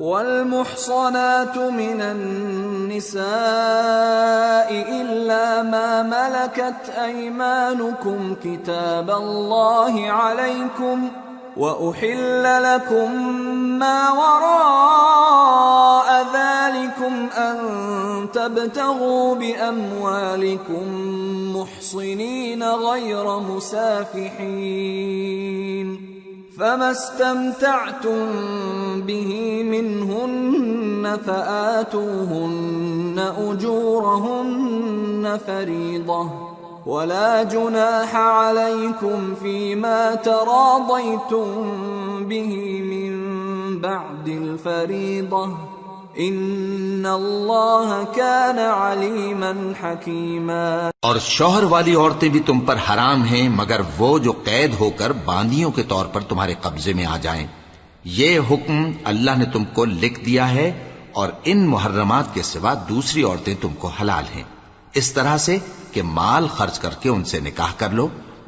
والمحصنات من النساء إلا ما ملكت أيمانكم كتاب الله عليكم وأحل لكم ما وراء ذلكم أن تبتغوا بأموالكم محصنين غير مسافحين فما استمتعتم به منهن فآتوهن أجورهن فريضة ولا جناح عليكم فيما تراضيتم به من بعد الفريضة ان اللہ کان علیما حکیما۔ اور شوہر والی عورتیں بھی تم پر حرام ہیں مگر وہ جو قید ہو کر باندیوں کے طور پر تمہارے قبضے میں آ جائیں۔ یہ حکم اللہ نے تم کو لکھ دیا ہے اور ان محرمات کے سوا دوسری عورتیں تم کو حلال ہیں، اس طرح سے کہ مال خرچ کر کے ان سے نکاح کر لو،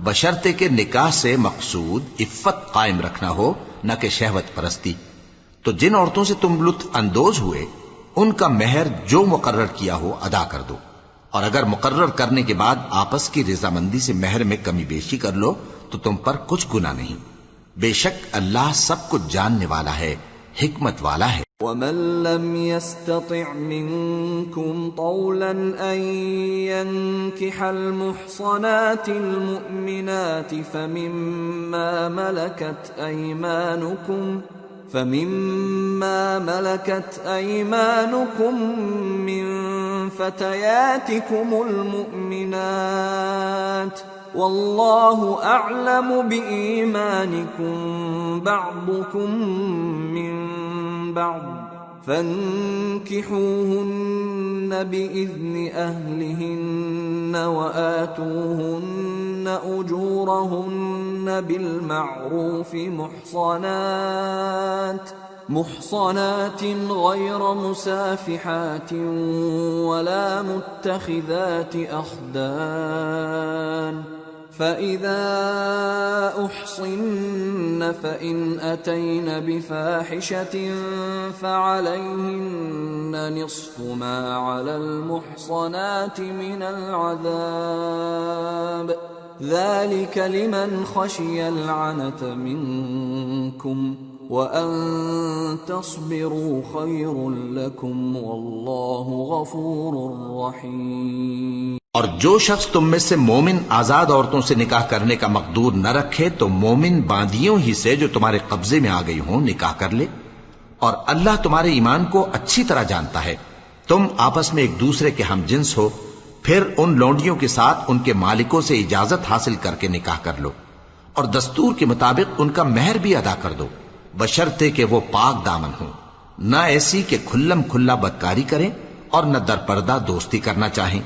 بشرطے کہ نکاح سے مقصود عفت قائم رکھنا ہو نہ کہ شہوت پرستی۔ تو جن عورتوں سے تم لطف اندوز ہوئے ان کا مہر جو مقرر کیا ہو ادا کر دو، اور اگر مقرر کرنے کے بعد آپس کی رضامندی سے مہر میں کمی بیشی کر لو تو تم پر کچھ گناہ نہیں، بے شک اللہ سب کچھ جاننے والا ہے، حکمت والا ہے۔ وَمَن لَّمْ يَسْتَطِعْ مِنكُمْ طَوْلًا أَن يَنكِحَ الْمُحْصَنَاتِ الْمُؤْمِنَاتِ فَمِمَّا مَلَكَتْ أَيْمَانُكُمْ مِنْ فَتَيَاتِكُمُ الْمُؤْمِنَاتِ وَاللَّهُ أَعْلَمُ بِإِيمَانِكُمْ بَعْضُكُمْ مِنْ بَعْضٍ فَانكِحُوهُنَّ بِإِذْنِ أَهْلِهِنَّ وَآتُوهُنَّ أُجُورَهُنَّ بِالْمَعْرُوفِ محصنات غير مسافحات ولا متخذات أخدان فإذا أحصن فإن أتين بفاحشة فعليهن نصف ما على المحصنات من العذاب ذلك لمن خشي العنة منكم وَأَن تَصْبِرُوا خَيْرٌ لَكُمْ وَاللَّهُ غَفُورٌ رَحِيمٌ۔ اور جو شخص تم میں سے مومن آزاد عورتوں سے نکاح کرنے کا مقدور نہ رکھے تو مومن باندیوں ہی سے جو تمہارے قبضے میں آ گئی ہوں نکاح کر لے، اور اللہ تمہارے ایمان کو اچھی طرح جانتا ہے۔ تم آپس میں ایک دوسرے کے ہم جنس ہو، پھر ان لونڈیوں کے ساتھ ان کے مالکوں سے اجازت حاصل کر کے نکاح کر لو، اور دستور کے مطابق ان کا مہر بھی ادا کر دو، بشرطے کہ وہ پاک دامن ہوں، نہ ایسی کہ کھلم کھلا بدکاری کریں اور نہ در پردہ دوستی کرنا چاہیں۔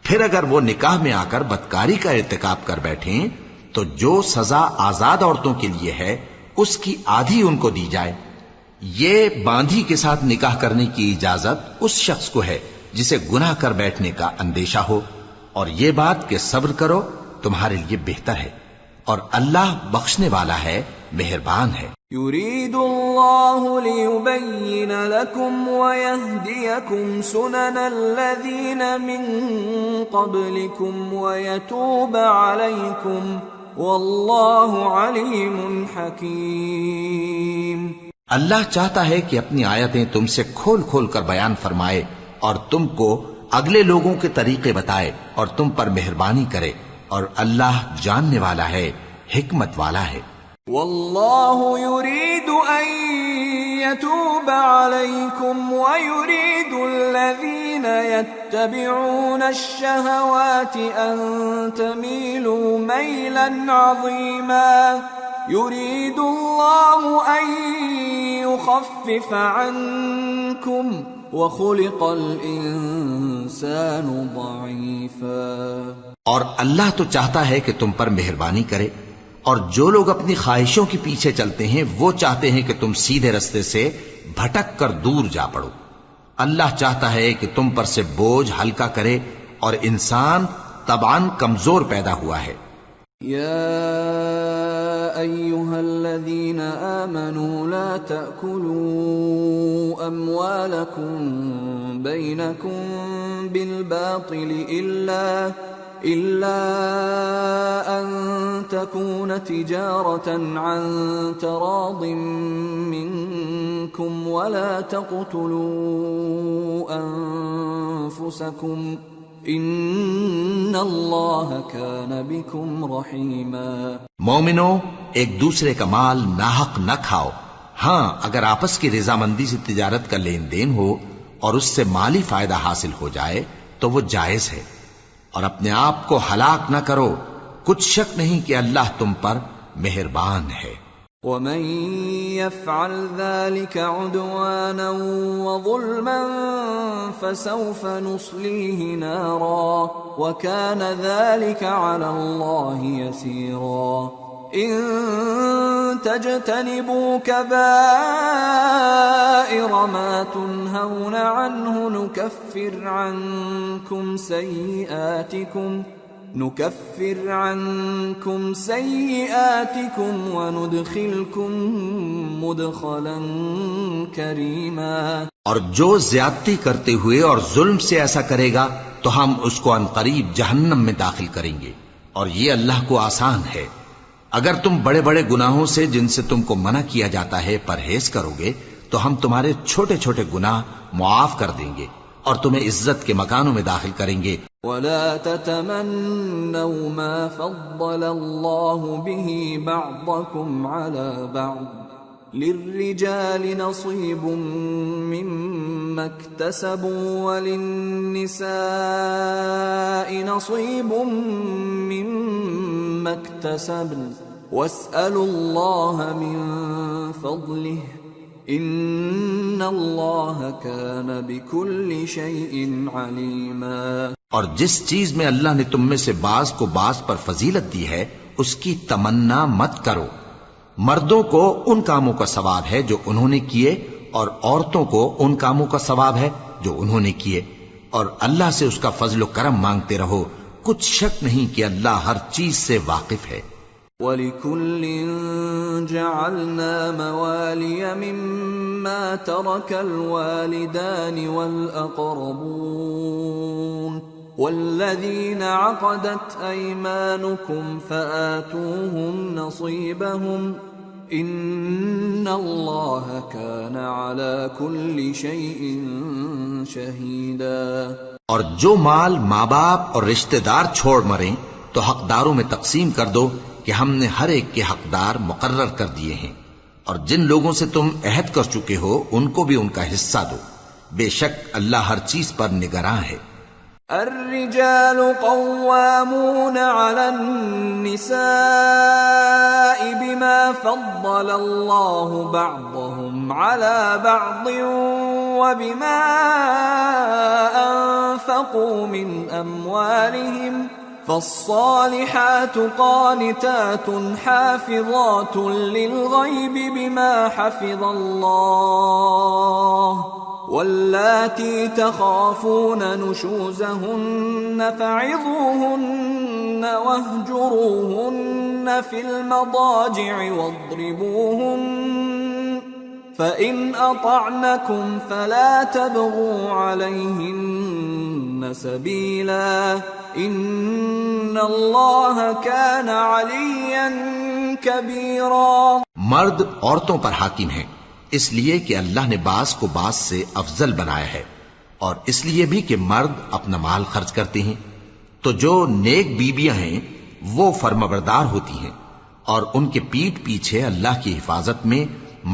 پھر اگر وہ نکاح میں آ کر بدکاری کا ارتکاب کر بیٹھیں تو جو سزا آزاد عورتوں کے لیے ہے اس کی آدھی ان کو دی جائے۔ یہ باندھی کے ساتھ نکاح کرنے کی اجازت اس شخص کو ہے جسے گناہ کر بیٹھنے کا اندیشہ ہو، اور یہ بات کہ صبر کرو تمہارے لیے بہتر ہے، اور اللہ بخشنے والا ہے، مہربان ہے۔ يريد الله ليبين لكم ويهديكم سنن الذين من قبلكم ويتوب عليكم والله عليم حكيم۔ اللہ چاہتا ہے کہ اپنی آیتیں تم سے کھول کھول کر بیان فرمائے اور تم کو اگلے لوگوں کے طریقے بتائے اور تم پر مہربانی کرے، اور اللہ جاننے والا ہے، حکمت والا ہے۔ واللہ یرید ان یتوب علیکم ویرید الذین یتبعون الشہوات ان تمیلوا میلا عظیما یرید اللہ ان یخفف عنکم وخلق الانسان ضعیفا۔ اور اللہ تو چاہتا ہے کہ تم پر مہربانی کرے، اور جو لوگ اپنی خواہشوں کے پیچھے چلتے ہیں وہ چاہتے ہیں کہ تم سیدھے رستے سے بھٹک کر دور جا پڑو۔ اللہ چاہتا ہے کہ تم پر سے بوجھ ہلکا کرے، اور انسان طبعاً کمزور پیدا ہوا ہے۔ یا ایھا الذین آمنوا لا تأکلوا أموالكم بينكم بالباطل إلا أن تكون تجارة عن تراض منكم ولا تقتلوا أنفسكم ان اللہ کان بکم رحیما۔ مومنو، ایک دوسرے کا مال ناحق نہ کھاؤ۔ ہاں، اگر آپس کی رضامندی سے تجارت کا لین دین ہو اور اس سے مالی فائدہ حاصل ہو جائے تو وہ جائز ہے، اور اپنے آپ کو ہلاک نہ کرو، کچھ شک نہیں کہ اللہ تم پر مہربان ہے۔ ومن يفعل ذلك عدوانا وظلما فسوف نصليه نارا وكان ذلك على الله يسيرا۔ إن تجتنبوا كبائر ما تنهون عنه نكفر عنكم سيئاتكم وندخلكم مدخلا كريما۔ اور جو زیادتی کرتے ہوئے اور ظلم سے ایسا کرے گا تو ہم اس کو عنقریب جہنم میں داخل کریں گے، اور یہ اللہ کو آسان ہے۔ اگر تم بڑے بڑے گناہوں سے جن سے تم کو منع کیا جاتا ہے پرہیز کرو گے تو ہم تمہارے چھوٹے چھوٹے گناہ معاف کر دیں گے اور تمہیں عزت کے مکانوں میں داخل کریں گے۔ ولا تتمنوا ما فضل الله به بعضكم على بعض للرجال نصيب مما اكتسبوا وللنساء نصيب مما اكتسبن واسألوا الله من فضله ان اللہ کان بکل شیء علیما۔ اور جس چیز میں اللہ نے تم میں سے بعض کو بعض پر فضیلت دی ہے اس کی تمنا مت کرو۔ مردوں کو ان کاموں کا ثواب ہے جو انہوں نے کیے، اور عورتوں کو ان کاموں کا ثواب ہے جو انہوں نے کیے، اور اللہ سے اس کا فضل و کرم مانگتے رہو، کچھ شک نہیں کہ اللہ ہر چیز سے واقف ہے۔ وَلِكُلٍّ جَعَلْنَا مَوَالِيَ مِمَّا تَرَكَ الْوَالِدَانِ وَالْأَقْرَبُونَ وَالَّذِينَ عَقَدَتْ أَيْمَانُكُمْ فَآتُوهُمْ نَصِيبَهُمْ إِنَّ اللَّهَ كَانَ عَلَى كُلِّ شَيْءٍ شَهِيدًا۔ اور جو مال ماں باپ اور رشتہ دار چھوڑ مریں تو حقداروں میں تقسیم کر دو کہ ہم نے ہر ایک کے حقدار مقرر کر دیے ہیں، اور جن لوگوں سے تم عہد کر چکے ہو ان کو بھی ان کا حصہ دو، بے شک اللہ ہر چیز پر نگراں ہے۔ الرجال قوامون على النساء بما فضل الله بعضهم على بعض وبما أنفقوا من أموالهم فالصالحات قانتات حافظات للغيب بما حفظ الله واللاتي تخافون نشوزهن فعظوهن واهجروهن في المضاجع واضربوهن فإن أطعنكم فلا تبغوا عليهن سبيلا ان اللہ کان علیا کبیرا۔ مرد عورتوں پر حاکم ہیں اس لیے کہ اللہ نے بعض کو بعض سے افضل بنایا ہے، اور اس لیے بھی کہ مرد اپنا مال خرچ کرتے ہیں، تو جو نیک بیویاں ہیں وہ فرمانبردار ہوتی ہیں، اور ان کے پیٹھ پیچھے اللہ کی حفاظت میں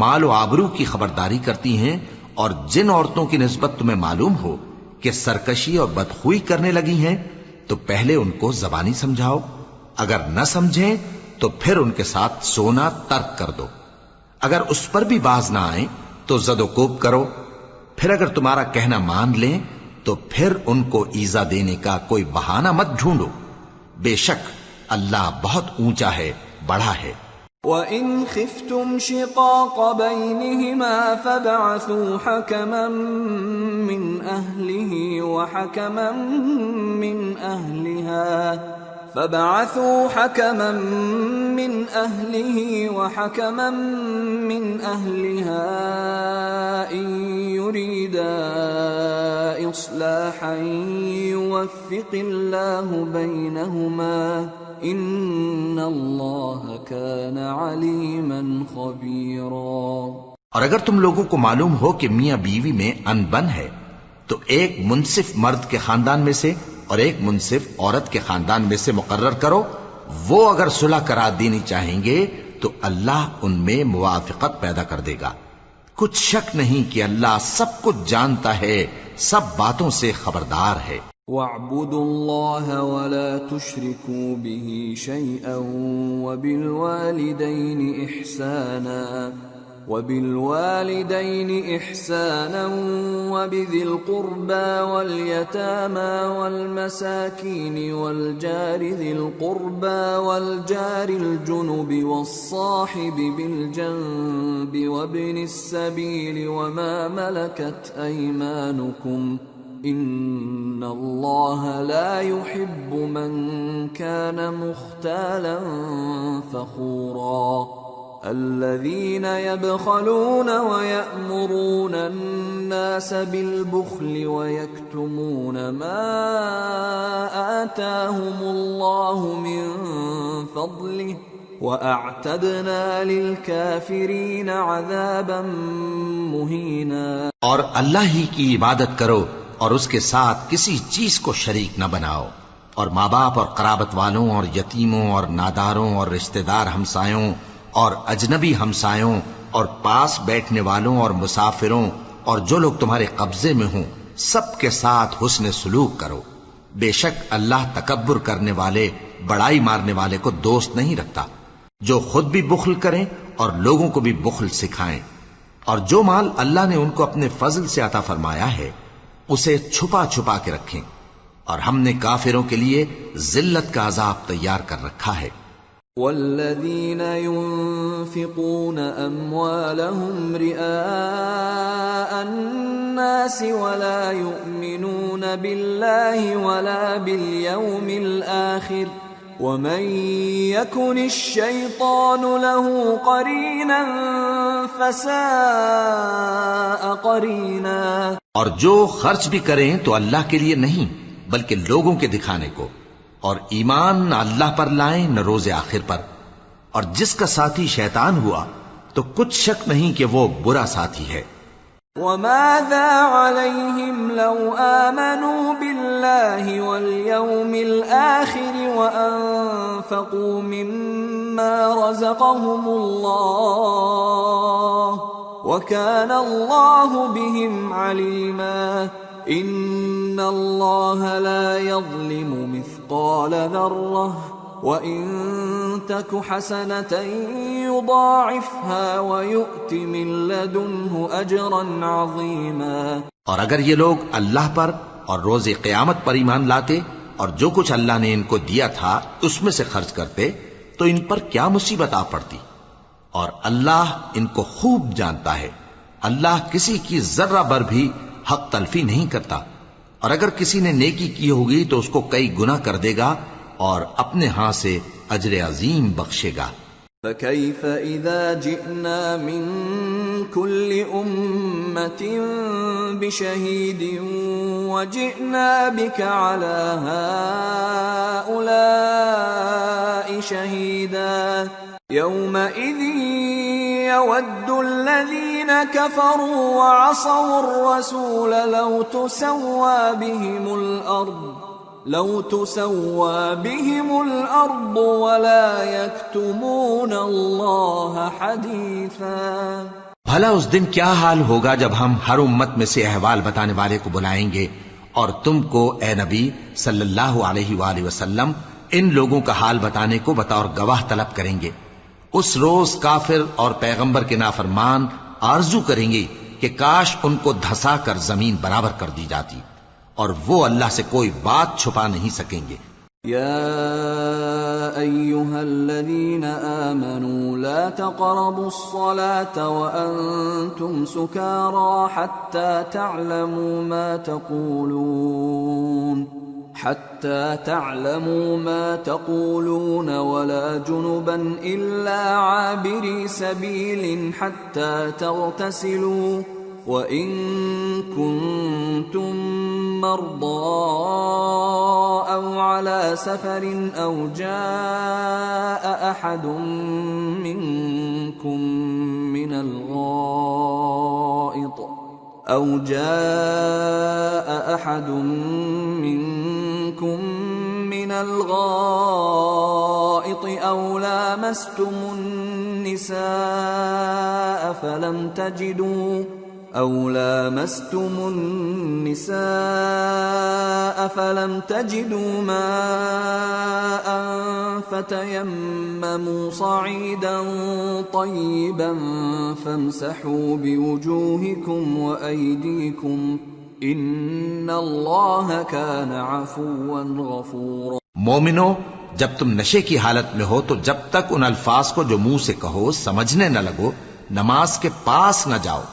مال و آبرو کی خبرداری کرتی ہیں، اور جن عورتوں کی نسبت تمہیں معلوم ہو کہ سرکشی اور بدخوئی کرنے لگی ہیں تو پہلے ان کو زبانی سمجھاؤ، اگر نہ سمجھیں تو پھر ان کے ساتھ سونا ترک کر دو، اگر اس پر بھی باز نہ آئیں تو زد و کوب کرو، پھر اگر تمہارا کہنا مان لیں تو پھر ان کو ایذا دینے کا کوئی بہانہ مت ڈھونڈو، بے شک اللہ بہت اونچا ہے، بڑا ہے۔ وَإِنْ خِفْتُمْ شِقَاقَ بَيْنِهِمَا فَابْعَثُوا حَكَمًا مِّنْ أَهْلِهِ وَحَكَمًا مِّنْ أَهْلِهَا إِنْ يريدا إصلاحا يوفق الله بينهما إن الله كان عليما خبيرا۔ اور اگر تم لوگوں کو معلوم ہو کہ میاں بیوی میں انبن ہے تو ایک منصف مرد کے خاندان میں سے اور ایک منصف عورت کے خاندان میں سے مقرر کرو، وہ اگر صلح کرا دینی چاہیں گے تو اللہ ان میں موافقت پیدا کر دے گا۔ کچھ شک نہیں کہ اللہ سب کچھ جانتا ہے، سب باتوں سے خبردار ہے۔ وَاعْبُدُوا اللَّهَ وَلَا تُشْرِكُوا بِهِ شَيْئًا وَبِالْوَالِدَيْنِ إِحْسَانًا وَبِذِي الْقُرْبَى وَالْيَتَامَى وَالْمَسَاكِينِ وَالْجَارِ ذِي الْقُرْبَى وَالْجَارِ الْجُنُبِ وَالصَّاحِبِ بِالْجَنبِ وَابْنِ السَّبِيلِ وَمَا مَلَكَتْ أَيْمَانُكُمْ إِنَّ اللَّهَ لَا يُحِبُّ مَنْ كَانَ مُخْتَالًا فَخُورًا۔ الذين يبخلون ويأمرون الناس بالبخل ويكتمون ما آتاهم الله من فضله وأعتدنا للكافرين عذابا مهينا۔ اور اللہ ہی کی عبادت کرو اور اس کے ساتھ کسی چیز کو شریک نہ بناؤ، اور ماں باپ اور قرابت والوں اور یتیموں اور ناداروں اور رشتہ دار ہمسایوں اور اجنبی ہمسایوں اور پاس بیٹھنے والوں اور مسافروں اور جو لوگ تمہارے قبضے میں ہوں سب کے ساتھ حسن سلوک کرو۔ بے شک اللہ تکبر کرنے والے، بڑائی مارنے والے کو دوست نہیں رکھتا۔ جو خود بھی بخل کریں اور لوگوں کو بھی بخل سکھائیں، اور جو مال اللہ نے ان کو اپنے فضل سے عطا فرمایا ہے اسے چھپا چھپا کے رکھیں، اور ہم نے کافروں کے لیے ذلت کا عذاب تیار کر رکھا ہے۔ والذين ينفقون أموالهم رئاء الناس ولا يؤمنون بالله ولا باليوم الآخر ومن يكن الشيطان له قرينا فساء قرينا۔ اور جو خرچ بھی کریں تو اللہ کے لیے نہیں بلکہ لوگوں کے دکھانے کو، اور ایمان نہ اللہ پر لائیں نہ روز آخر پر، اور جس کا ساتھی شیطان ہوا تو کچھ شک نہیں کہ وہ برا ساتھی ہے۔ وَمَاذَا عَلَيْهِمْ لَوْ آمَنُوا بِاللَّهِ وَالْيَوْمِ الْآخِرِ وَأَنفَقُوا مِمَّا رَزَقَهُمُ اللَّهُ وَكَانَ اللَّهُ بِهِمْ عَلِيمًا۔ إِنَّ اللَّهَ لَا يَظْلِمُ مِثْقَالَ ذَرَّةٍ وَإِن تَكُ حَسَنَةً يُضَاعِفْهَا وَيُؤْتِ مِن لَّدُنْهُ أَجْرًا عَظِيمًا۔ اور اگر یہ لوگ اللہ پر اور روز قیامت پر ایمان لاتے اور جو کچھ اللہ نے ان کو دیا تھا اس میں سے خرچ کرتے تو ان پر کیا مصیبت آ پڑتی، اور اللہ ان کو خوب جانتا ہے۔ اللہ کسی کی ذرہ بر بھی حق تلفی نہیں کرتا، اور اگر کسی نے نیکی کی ہوگی تو اس کو کئی گنا کر دے گا اور اپنے ہاں سے اجر عظیم بخشے گا۔ فَكَيْفَ إِذَا جِئْنَا مِن كُلِّ أُمَّةٍ بِشَهِيدٍ وَجِئْنَا بِكَ عَلَى هَؤُلَاءِ شَهِيدًا يَوْمَئِذٍ يَوَدُّ الَّذِينَ كَفَرُوا وَعَصَوُا الرَّسُولَ لَوْ تُسَوَّى بِهِمُ الْأَرْضُ وَلَا يَكْتُمُونَ اللَّهَ حَدِيثًا۔ بھلا اس دن کیا حال ہوگا جب ہم ہر امت میں سے احوال بتانے والے کو بلائیں گے اور تم کو اے نبی صلی اللہ علیہ وآلہ وسلم ان لوگوں کا حال بتانے کو بطور گواہ طلب کریں گے۔ اس روز کافر اور پیغمبر کے نافرمان آرزو کریں گے کہ کاش ان کو دھسا کر زمین برابر کر دی جاتی، اور وہ اللہ سے کوئی بات چھپا نہیں سکیں گے۔ یا ایھا الذین آمنوا لا تقربوا الصلاة وانتم سکارى حتى تعلموا ما تقولون ولا جنبا إلا عابري سبيل حتى تغتسلوا وَإِن كُنتُم مَّرْضَىٰ أَوْ عَلَىٰ سَفَرٍ أَوْ جَاءَ أَحَدٌ مِّنكُم من الغائط أو لامستم النساء فلم تجدوا ماء فتيمموا صعيدا طيبا فامسحوا بوجوهكم وأيديكم ان اللہ کان عفوا غفورا۔ مومنو، جب تم نشے کی حالت میں ہو تو جب تک ان الفاظ کو جو منہ سے کہو سمجھنے نہ لگو نماز کے پاس نہ جاؤ،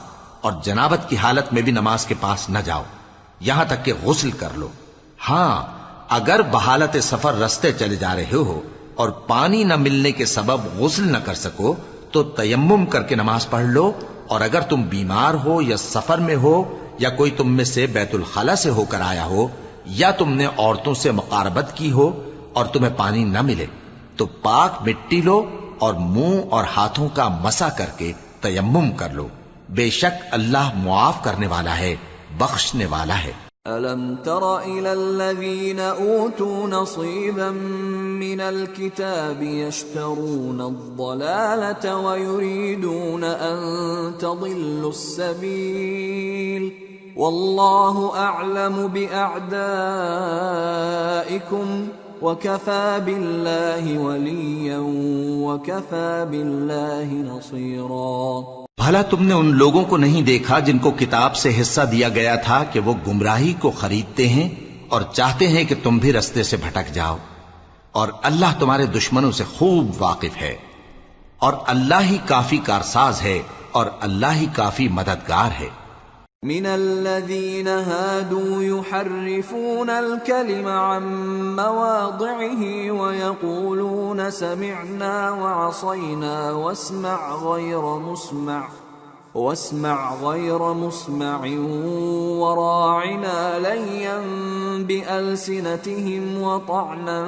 اور جنابت کی حالت میں بھی نماز کے پاس نہ جاؤ یہاں تک کہ غسل کر لو۔ ہاں، اگر بحالت سفر رستے چلے جا رہے ہو اور پانی نہ ملنے کے سبب غسل نہ کر سکو تو تیمم کر کے نماز پڑھ لو، اور اگر تم بیمار ہو یا سفر میں ہو یا کوئی تم میں سے بیت الخلا سے ہو کر آیا ہو یا تم نے عورتوں سے مقاربت کی ہو اور تمہیں پانی نہ ملے تو پاک مٹی لو اور منہ اور ہاتھوں کا مسح کر کے تیمم کر لو، بے شک اللہ معاف کرنے والا ہے، بخشنے والا ہے۔ أَلَمْ تَرَ إِلَى الَّذِينَ أُوتُوا نَصِيبًا مِّنَ الْكِتَابِ يَشْتَرُونَ الضَّلَالَةَ وَيُرِيدُونَ أَن تَضِلُّوا السَّبِيلَ وَاللَّهُ أَعْلَمُ بِأَعْدَائِكُمْ وَكَفَى بِاللَّهِ وَلِيًّا وَكَفَى بِاللَّهِ نَصِيرًا۔ بھلا تم نے ان لوگوں کو نہیں دیکھا جن کو کتاب سے حصہ دیا گیا تھا کہ وہ گمراہی کو خریدتے ہیں اور چاہتے ہیں کہ تم بھی رستے سے بھٹک جاؤ، اور اللہ تمہارے دشمنوں سے خوب واقف ہے، اور اللہ ہی کافی کارساز ہے اور اللہ ہی کافی مددگار ہے۔ من الذين هادوا يحرفون الكلم عن مواضعه ويقولون سمعنا وعصينا واسمع غير مسمع وراعنا ليا بألسنتهم وطعنا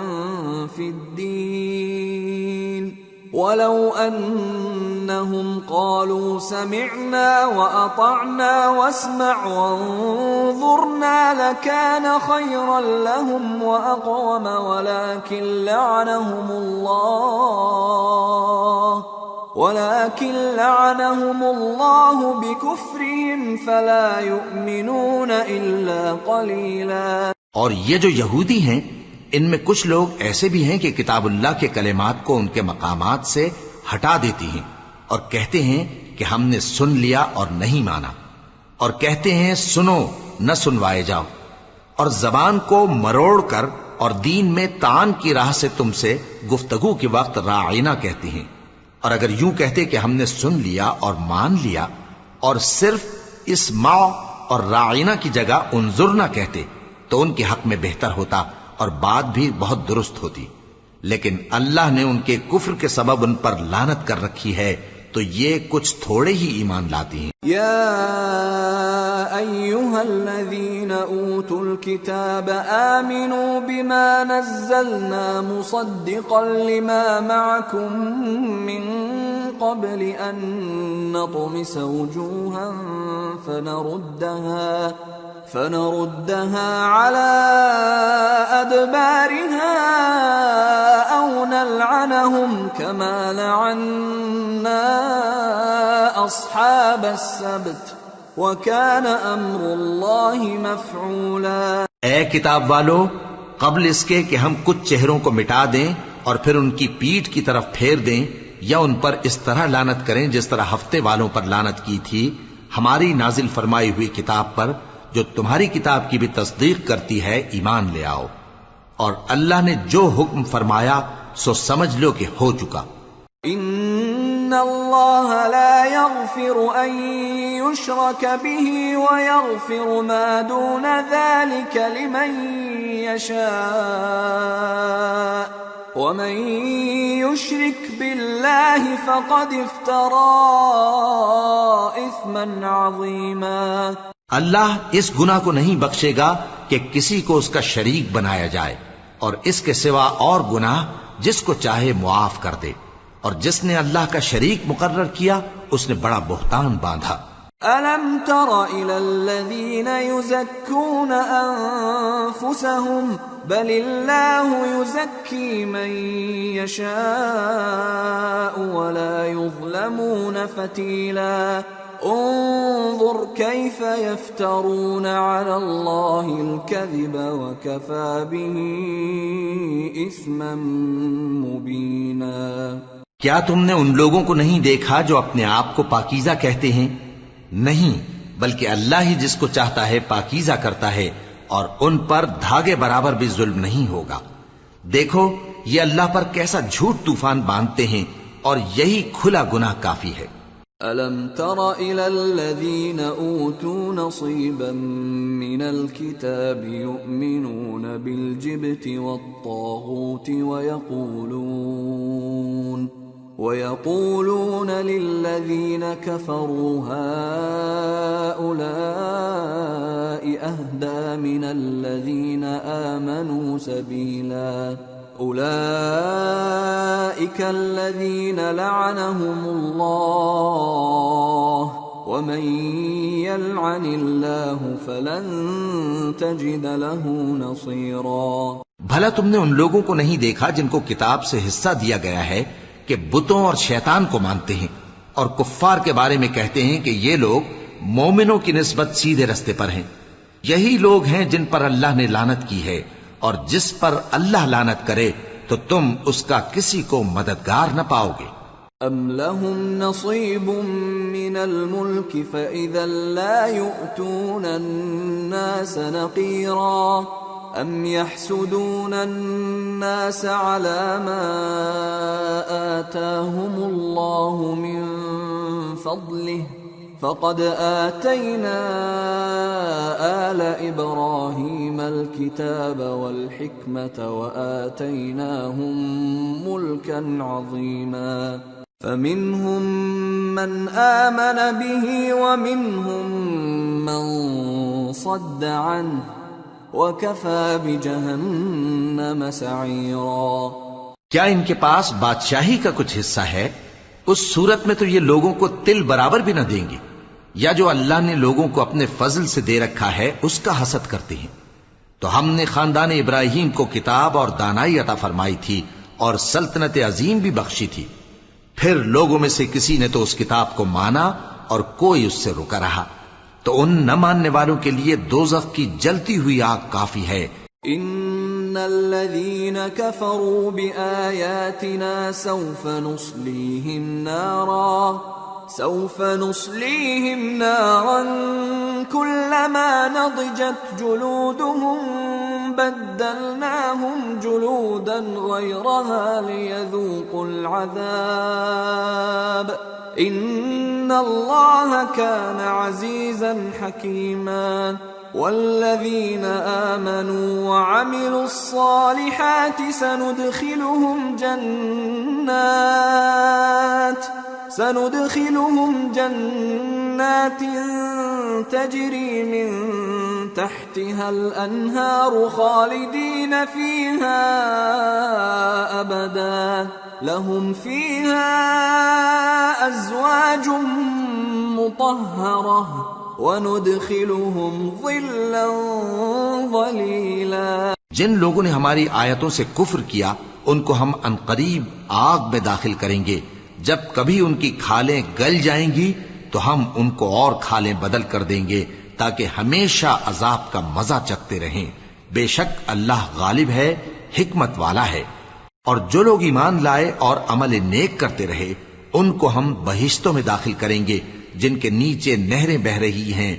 في الدين ولو أنهم قالوا سمعنا وأطعنا واسمع وانظرنا لكان خيرا لهم وأقوم ولكن لعنهم الله بكفرهم فلا يؤمنون إلا قليلا۔ اور یہ جو یہودی ہیں ان میں کچھ لوگ ایسے بھی ہیں کہ کتاب اللہ کے کلمات کو ان کے مقامات سے ہٹا دیتی ہیں اور کہتے ہیں کہ ہم نے سن لیا اور نہیں مانا، اور کہتے ہیں سنو نہ سنوائے جاؤ، اور زبان کو مروڑ کر اور دین میں طعن کی راہ سے تم سے گفتگو کے وقت راعینا کہتی ہیں، اور اگر یوں کہتے کہ ہم نے سن لیا اور مان لیا اور صرف اسمع اور راعینا کی جگہ انظر نہ کہتے تو ان کے حق میں بہتر ہوتا اور بات بھی بہت درست ہوتی، لیکن اللہ نے ان کے کفر کے سبب ان پر لعنت کر رکھی ہے تو یہ کچھ تھوڑے ہی ایمان لاتی ہیں۔ یا ایھا الذین اوتوا الکتاب آمنوا بما نزلنا مصدقا لما معکم من قبل ان نطمس وجوها فنردها على أدبارها أو نلعنهم كما لعنا أصحاب السبت وكان أمر الله مفعولا۔ اے کتاب والو، قبل اس کے کہ ہم کچھ چہروں کو مٹا دیں اور پھر ان کی پیٹھ کی طرف پھیر دیں یا ان پر اس طرح لعنت کریں جس طرح ہفتے والوں پر لعنت کی تھی ہماری نازل فرمائی ہوئی کتاب پر جو تمہاری کتاب کی بھی تصدیق کرتی ہے، ایمان لے آؤ، اور اللہ نے جو حکم فرمایا سو سمجھ لو کہ ہو چکا۔ ان اللہ لا يغفر ان يشرك به ويغفر ما دون ذلك لمن يشاء ومن يشرك بالله فقد افترى اثما عظيما. اللہ اس گناہ کو نہیں بخشے گا کہ کسی کو اس کا شریک بنایا جائے، اور اس کے سوا اور گناہ جس کو چاہے معاف کر دے، اور جس نے اللہ کا شریک مقرر کیا اس نے بڑا بہتان باندھا. أَلَمْ تَرَ إِلَى الَّذِينَ يُزَكُّونَ أَنفُسَهُمْ بَلِ اللَّهُ يُزَكِّي مَن يَشَاءُ وَلَا يُظْلَمُونَ فَتِيلًا. انظر كيف يفترون على الله الكذب وكفى به إثما مبينا. کیا تم نے ان لوگوں کو نہیں دیکھا جو اپنے آپ کو پاکیزہ کہتے ہیں؟ نہیں، بلکہ اللہ ہی جس کو چاہتا ہے پاکیزہ کرتا ہے، اور ان پر دھاگے برابر بھی ظلم نہیں ہوگا. دیکھو یہ اللہ پر کیسا جھوٹ طوفان باندھتے ہیں، اور یہی کھلا گناہ کافی ہے. أَلَمْ تَرَ إِلَى الَّذِينَ أُوتُوا نَصِيبًا مِّنَ الْكِتَابِ يُؤْمِنُونَ بِالْجِبْتِ وَالطَّاغُوتِ وَيَقُولُونَ لِلَّذِينَ كَفَرُوا هَؤُلَاءِ أَهْدَىٰ مِنَ الَّذِينَ آمَنُوا سَبِيلًا. أولئك الذين لعنهم الله ومن يلعن الله فلن تجد له نصيرا. بھلا تم نے ان لوگوں کو نہیں دیکھا جن کو کتاب سے حصہ دیا گیا ہے کہ بتوں اور شیطان کو مانتے ہیں، اور کفار کے بارے میں کہتے ہیں کہ یہ لوگ مومنوں کی نسبت سیدھے رستے پر ہیں. یہی لوگ ہیں جن پر اللہ نے لعنت کی ہے، اور جس پر اللہ لعنت کرے تو تم اس کا کسی کو مددگار نہ پاؤ گے. ام لهم نصیب من الملک فاذا لا يؤتون الناس نقیرا ام يحسدون الناس على ما آتاهم الله من فضله فقد آتينا آل إبراهيم الكتاب والحكمة وآتيناهم ملكا عظيما. فمنهم من آمن به ومنهم من صد عنه وكفى بجهنم سعيرا. کیا ان کے پاس بادشاہی کا کچھ حصہ ہے؟ اس صورت میں تو یہ لوگوں کو تل برابر بھی نہ دیں گے. یا جو اللہ نے لوگوں کو اپنے فضل سے دے رکھا ہے اس کا حسد کرتے ہیں. تو ہم نے خاندان ابراہیم کو کتاب اور دانائی عطا فرمائی تھی اور سلطنت عظیم بھی بخشی تھی. پھر لوگوں میں سے کسی نے تو اس کتاب کو مانا اور کوئی اس سے رکا رہا. تو ان نہ ماننے والوں کے لیے دوزخ کی جلتی ہوئی آگ کافی ہے. ان الذين كفروا بآياتنا سوف نصليهم نارا كلما نضجت جلودهم بدلناهم جلودا غيرها ليذوقوا العذاب ان الله كان عزيزا حكيما. والذين آمنوا وعملوا الصالحات سندخلهم جنات تجري من تحتها الأنهار خالدين فيها أبدا لهم فيها أزواج مطهرة وَنُدْخِلُهُمْ ظِلًّا ظَلِيلًا. جن لوگوں نے ہماری آیتوں سے کفر کیا ان کو ہم عنقریب آگ میں داخل کریں گے. جب کبھی ان کی کھالیں گل جائیں گی تو ہم ان کو اور کھالیں بدل کر دیں گے تاکہ ہمیشہ عذاب کا مزہ چکھتے رہیں. بے شک اللہ غالب ہے، حکمت والا ہے. اور جو لوگ ایمان لائے اور عمل نیک کرتے رہے ان کو ہم بہشتوں میں داخل کریں گے جن کے نیچے نہریں بہ رہی ہیں.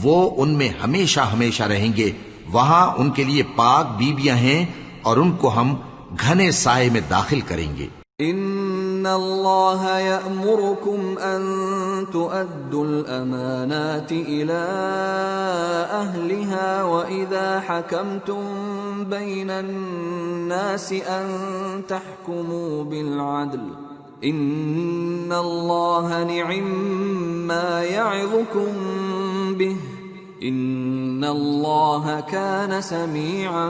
وہ ان میں ہمیشہ ہمیشہ رہیں گے. وہاں ان کے لیے پاک بیویاں ہیں اور ان کو ہم گھنے سائے میں داخل کریں گے. ان اللہ یأمرکم ان تؤدوا الامانات الى أهلها وإذا حكمتم بين الناس أن تحكموا بالعدل إن الله نعم ما يعظكم به إن الله كان سميعا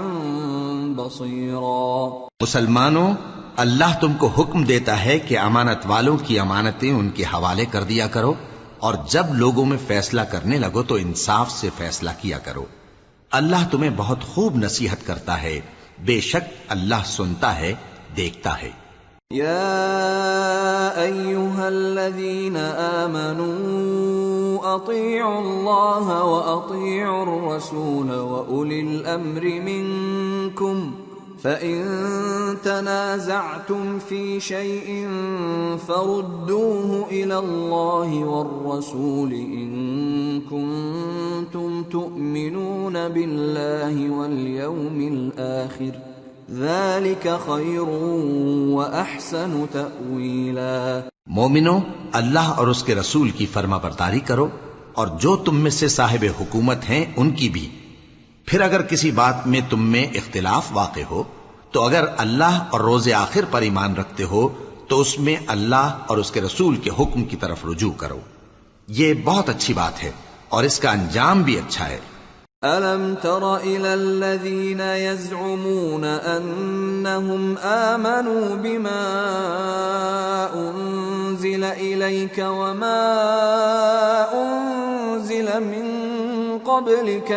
بصيرا۔ مسلمانوں، اللہ تم کو حکم دیتا ہے کہ امانت والوں کی امانتیں ان کے حوالے کر دیا کرو، اور جب لوگوں میں فیصلہ کرنے لگو تو انصاف سے فیصلہ کیا کرو۔ اللہ تمہیں بہت خوب نصیحت کرتا ہے، بے شک اللہ سنتا ہے، دیکھتا ہے۔ یا ایھا الذین آمنوا اطیعوا اللہ واطیعوا الرسول واولی الامر منکم فَإِن تَنَازَعْتُمْ فِي شَيْءٍ فَرُدُّوهُ إِلَى اللَّهِ وَالرَّسُولِ إِن كُنتُمْ تُؤْمِنُونَ بِاللَّهِ وَالْيَوْمِ الْآخِرِ ذَلِكَ خَيْرٌ وَأَحْسَنُ تَأْوِيلًا۔ مومنو، اللہ اور اس کے رسول کی فرما برداری کرو، اور جو تم میں سے صاحب حکومت ہیں ان کی بھی۔ پھر اگر کسی بات میں تم میں اختلاف واقع ہو تو اگر اللہ اور روز آخر پر ایمان رکھتے ہو تو اس میں اللہ اور اس کے رسول کے حکم کی طرف رجوع کرو، یہ بہت اچھی بات ہے اور اس کا انجام بھی اچھا ہے۔ أَلَمْ تَرَ إِلَى الَّذِينَ يَزْعُمُونَ أَنَّهُمْ آمَنُوا بِمَا أُنزِلَ إِلَيْكَ وَمَا أُنزِلَ مِن قبلك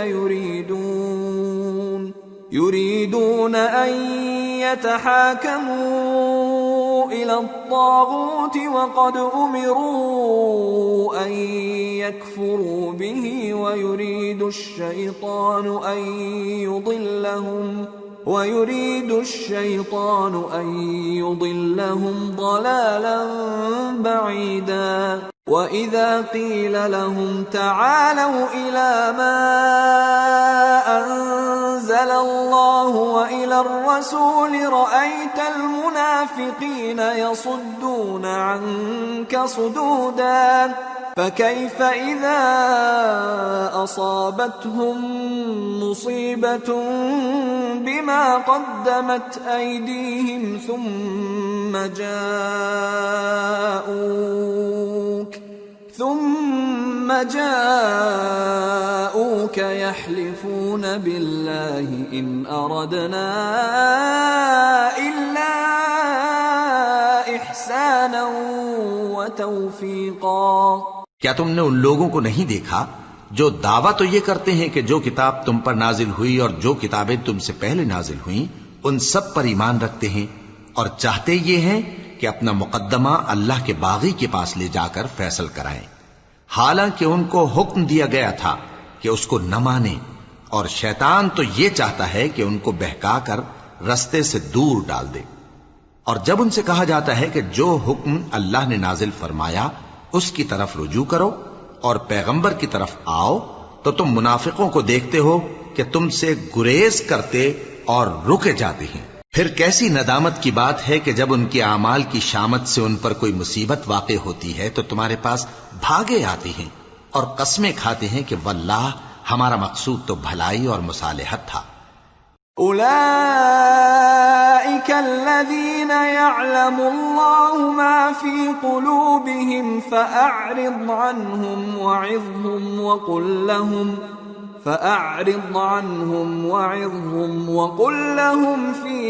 يريدون أن يتحاكموا إلى الطاغوت وقد أمروا أن يكفروا به ويريد الشيطان أن يضلهم ضلالا بعيدا۔ وَإِذَا قِيلَ لَهُمْ تَعَالَوْا إِلَى مَا أَنزَلَ اللَّهُ وَإِلَى الرَّسُولِ رَأَيْتَ الْمُنَافِقِينَ يَصُدُّونَ عَنكَ صُدُودًا فَكَيْفَ إِذَا أَصَابَتْهُم مُّصِيبَةٌ بِمَا قَدَّمَتْ أَيْدِيهِمْ ثُمَّ جاءوك يحلفون بالله إن أردنا إلا إحسانا وتوفيقا۔ کیا تم نے ان لوگوں کو نہیں دیکھا جو دعویٰ تو یہ کرتے ہیں کہ جو کتاب تم پر نازل ہوئی اور جو کتابیں تم سے پہلے نازل ہوئیں ان سب پر ایمان رکھتے ہیں، اور چاہتے یہ ہیں کہ اپنا مقدمہ اللہ کے باغی کے پاس لے جا کر فیصل کرائیں، حالانکہ ان کو حکم دیا گیا تھا کہ اس کو نہ مانیں، اور شیطان تو یہ چاہتا ہے کہ ان کو بہکا کر رستے سے دور ڈال دے۔ اور جب ان سے کہا جاتا ہے کہ جو حکم اللہ نے نازل فرمایا اس کی طرف رجوع کرو اور پیغمبر کی طرف آؤ، تو تم منافقوں کو دیکھتے ہو کہ تم سے گریز کرتے اور رکے جاتے ہیں۔ پھر کیسی ندامت کی بات ہے کہ جب ان کے اعمال کی شامت سے ان پر کوئی مصیبت واقع ہوتی ہے تو تمہارے پاس بھاگے آتے ہیں اور قسمیں کھاتے ہیں کہ واللہ ہمارا مقصود تو بھلائی اور مصالحت تھا۔ أولئك الذين يعلم الله ما في قلوبهم فأعرض عنهم وقل لهم في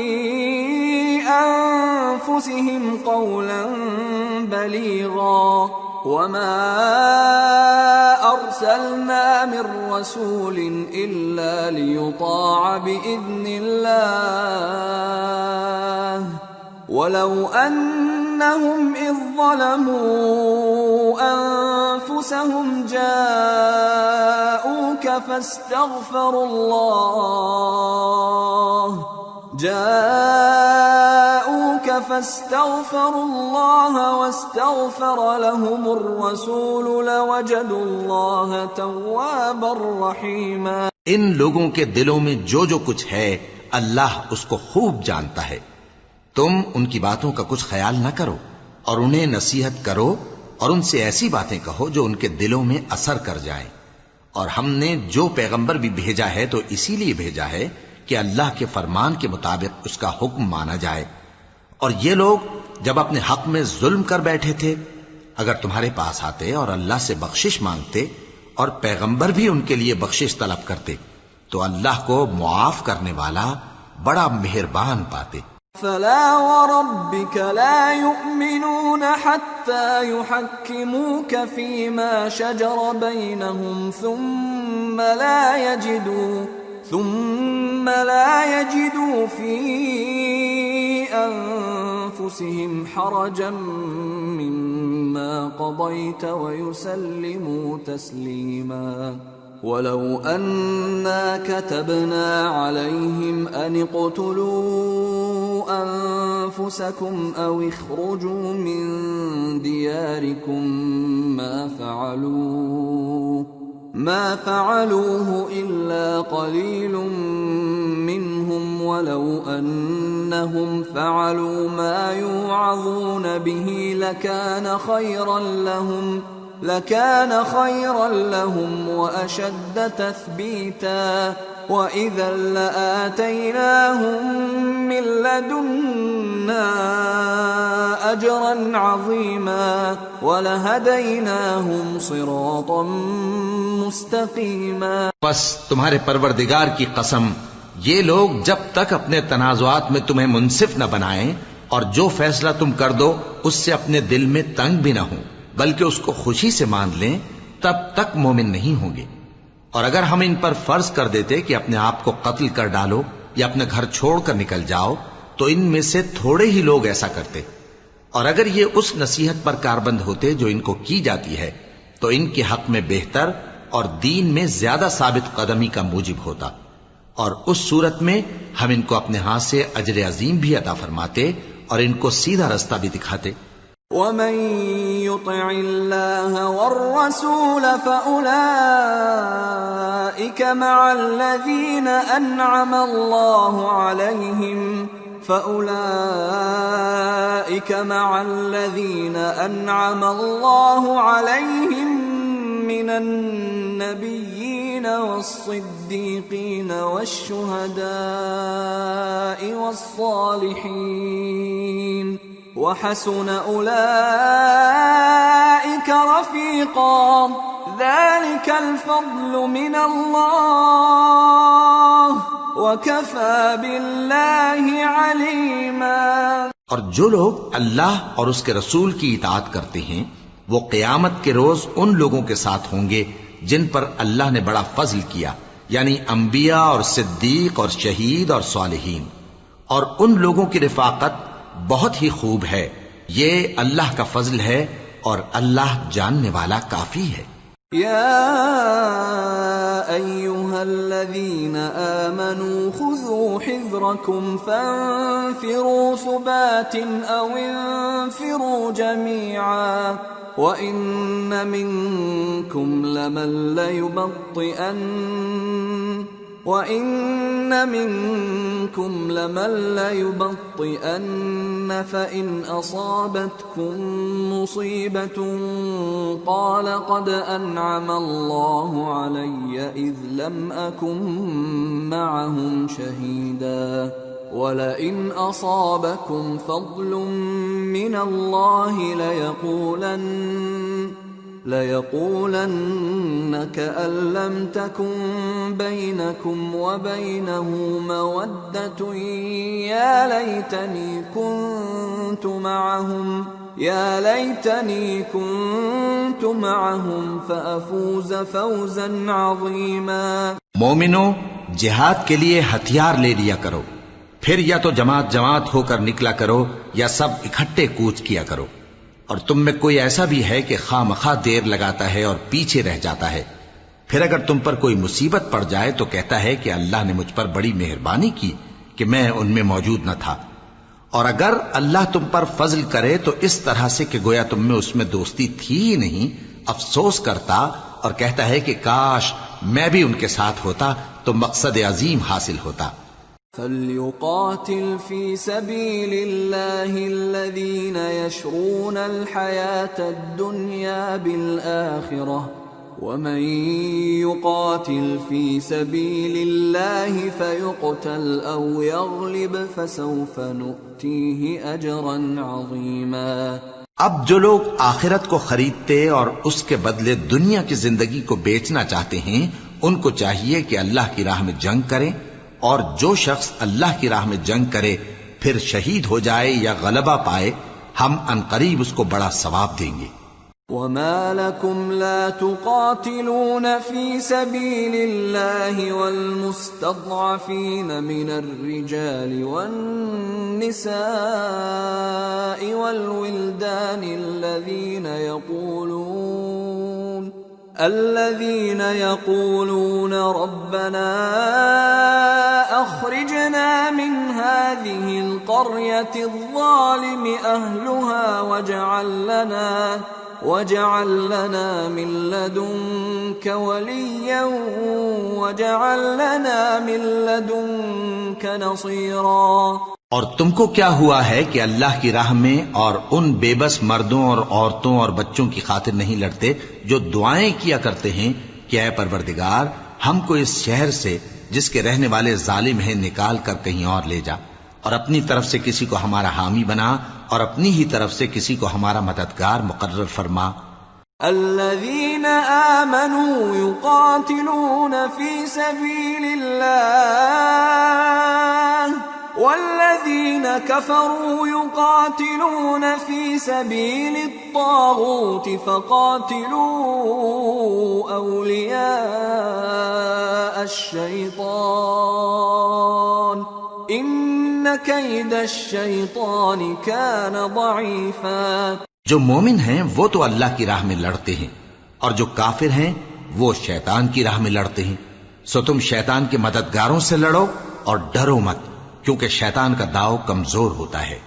أنفسهم قولا بليغا وما أرسلنا من رسول إلا ليطاع بإذن الله ولو أنهم إذ ظلموا أنفسهم جاءوك فاستغفروا الله واستغفر لهم الرسول لوجدوا الله توابا رحيما۔ ان لوگوں کے دلوں میں جو جو کچھ ہے اللہ اس کو خوب جانتا ہے۔ تم ان کی باتوں کا کچھ خیال نہ کرو اور انہیں نصیحت کرو اور ان سے ایسی باتیں کہو جو ان کے دلوں میں اثر کر جائیں، اور ہم نے جو پیغمبر بھی بھیجا ہے تو اسی لیے بھیجا ہے کہ اللہ کے فرمان کے مطابق اس کا حکم مانا جائے. اور یہ لوگ جب اپنے حق میں ظلم کر بیٹھے تھے، اگر تمہارے پاس آتے اور اللہ سے بخشش مانگتے اور پیغمبر بھی ان کے لیے بخشش طلب کرتے تو اللہ کو معاف کرنے والا بڑا مہربان پاتے. فلا وربك لا يؤمنون حتى يحكموك فيما شجر بينهم ثم لا يجدوا في أنفسهم حرجا مما قضيت ويسلموا تسليما. ولو أنا كتبنا عليهم أن اقتلوا أنفسكم أو اخرجوا من دياركم ما فعلوه إلا قليل منهم ولو أنهم فعلوا ما يوعظون به لكان خيرا لهم وأشد تثبيتا وإذا لآتيناهم من لدنا أجرا عظيما ولهديناهم صراطا مستقيما. بس تمہارے پروردگار کی قسم، یہ لوگ جب تک اپنے تنازعات میں تمہیں منصف نہ بنائیں اور جو فیصلہ تم کر دو اس سے اپنے دل میں تنگ بھی نہ ہوں بلکہ اس کو خوشی سے مان لیں، تب تک مومن نہیں ہوں گے. اور اگر ہم ان پر فرض کر دیتے کہ اپنے آپ کو قتل کر ڈالو یا اپنے گھر چھوڑ کر نکل جاؤ تو ان میں سے تھوڑے ہی لوگ ایسا کرتے. اور اگر یہ اس نصیحت پر کاربند ہوتے جو ان کو کی جاتی ہے تو ان کے حق میں بہتر اور دین میں زیادہ ثابت قدمی کا موجب ہوتا. اور اس صورت میں ہم ان کو اپنے ہاتھ سے اجر عظیم بھی عطا فرماتے اور ان کو سیدھا رستہ بھی دکھاتے. ومن يطع الله والرسول فأولئك مع الذين أنعم الله عليهم من النبيين والصديقين والشهداء والصالحين وحسن أولئك رفيقا ذلك الفضل من الله وكفى بالله عليما. اور جو لوگ اللہ اور اس کے رسول کی اطاعت کرتے ہیں وہ قیامت کے روز ان لوگوں کے ساتھ ہوں گے جن پر اللہ نے بڑا فضل کیا، یعنی انبیاء اور صدیق اور شہید اور صالحین. اور ان لوگوں کی رفاقت بہت ہی خوب ہے. یہ اللہ کا فضل ہے اور اللہ جاننے والا کافی ہے. يا أيها الذين آمنوا خذوا حذركم فانفروا ثبات أو انفروا جميعا وإن منكم لمن ليبطئن فإن أصابتكم مصيبة قال قد أنعم الله علي إذ لم أكن معهم شهيدا ولئن أصابكم فضل من الله ليقولن كأن لم تكن بينكم وبينه مودة يا ليتني كنت معهم فأفوز فوزا عظيما. مومنو، جہاد کے لیے ہتھیار لے لیا کرو، پھر یا تو جماعت جماعت ہو کر نکلا کرو یا سب اکٹھے کوچ کیا کرو. اور تم میں کوئی ایسا بھی ہے کہ خواہ مخواہ دیر لگاتا ہے اور پیچھے رہ جاتا ہے، پھر اگر تم پر کوئی مصیبت پڑ جائے تو کہتا ہے کہ اللہ نے مجھ پر بڑی مہربانی کی کہ میں ان میں موجود نہ تھا. اور اگر اللہ تم پر فضل کرے تو اس طرح سے کہ گویا تم میں اس میں دوستی تھی ہی نہیں، افسوس کرتا اور کہتا ہے کہ کاش میں بھی ان کے ساتھ ہوتا تو مقصد عظیم حاصل ہوتا. فَلْيُقَاتِلْ فِي سَبِيلِ اللَّهِ الَّذِينَ يَشْرُونَ الْحَيَاةَ الدُّنْيَا بِالْآخِرَةِ ومن يقاتل في سبيل الله فيقتل أو يغلب فسوف نؤتيه أجرا عظيما. اب جو لوگ آخرت کو خریدتے اور اس کے بدلے دنیا کی زندگی کو بیچنا چاہتے ہیں، ان کو چاہیے کہ اللہ کی راہ میں جنگ کریں، اور جو شخص اللہ کی راہ میں جنگ کرے پھر شہید ہو جائے یا غلبہ پائے، ہم عنقریب اس کو بڑا ثواب دیں گے. وما لكم لا تقاتلون في سبيل الله والمستضعفين من الرجال والنساء والولدان الذين يقولون ربنا أخرجنا من هذه القرية الظالم أهلها واجعل لنا من لدنك وليا واجعل لنا من لدنك نصيرا. اور تم کو کیا ہوا ہے کہ اللہ کی راہ میں اور ان بے بس مردوں اور عورتوں اور بچوں کی خاطر نہیں لڑتے جو دعائیں کیا کرتے ہیں کہ اے پروردگار ہم کو اس شہر سے جس کے رہنے والے ظالم ہیں نکال کر کہیں اور لے جا، اور اپنی طرف سے کسی کو ہمارا حامی بنا اور اپنی ہی طرف سے کسی کو ہمارا مددگار مقرر فرما. الذين آمنوا يقاتلون في سبيل الله والذين كفروا يقاتلون في سبيل الطاغوت فقاتلوا أولياء الشيطان إن كيد الشيطان كان ضعيفا. جو مومن ہیں وہ تو اللہ کی راہ میں لڑتے ہیں، اور جو کافر ہیں وہ شیطان کی راہ میں لڑتے ہیں. سو تم شیطان کے مددگاروں سے لڑو اور ڈرو مت، کیونکہ شیطان کا داؤ کمزور ہوتا ہے.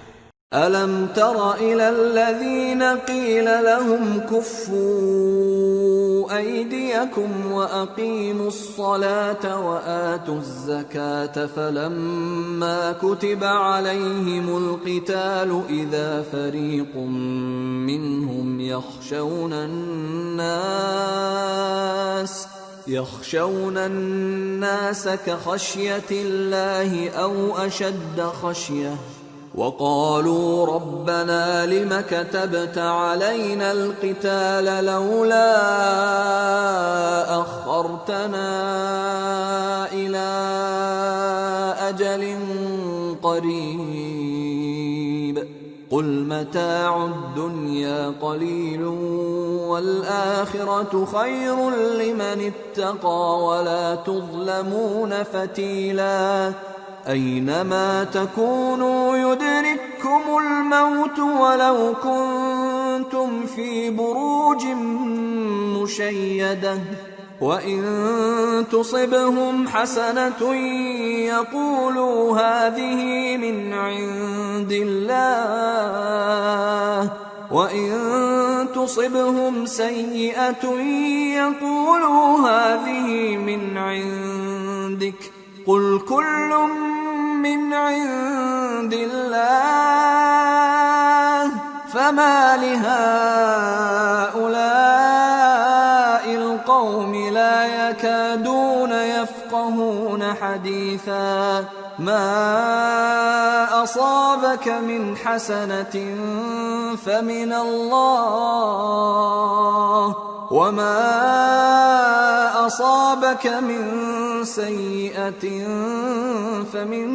أَلَمْ تَرَ إِلَى الَّذِينَ قِيلَ لَهُمْ كُفُّوا أَيْدِيَكُمْ وَأَقِيمُوا الصَّلَاةَ وَآتُوا الزَّكَاةَ فَلَمَّا كُتِبَ عَلَيْهِمُ الْقِتَالُ إِذَا فَرِيقٌ مِّنْهُمْ يخشون الناس كخشية الله أو أشد خشية وقالوا ربنا لم كتبت علينا القتال لولا أخرتنا إلى أجل قريب قل متاع الدنيا قليل والآخرة خير لمن اتقى ولا تظلمون فتيلا. أينما تكونوا يدرككم الموت ولو كنتم في بروج مشيدة وإن تصبهم حسنة يقولوا هذه من عند الله وإن تصبهم سيئة يقولوا هذه من عندك قل كل من عند الله فما لهؤلاء القوم لا يكادون يفقهون حديثا. ما أصابك من حسنة فمن الله وما أصابك من سيئة فمن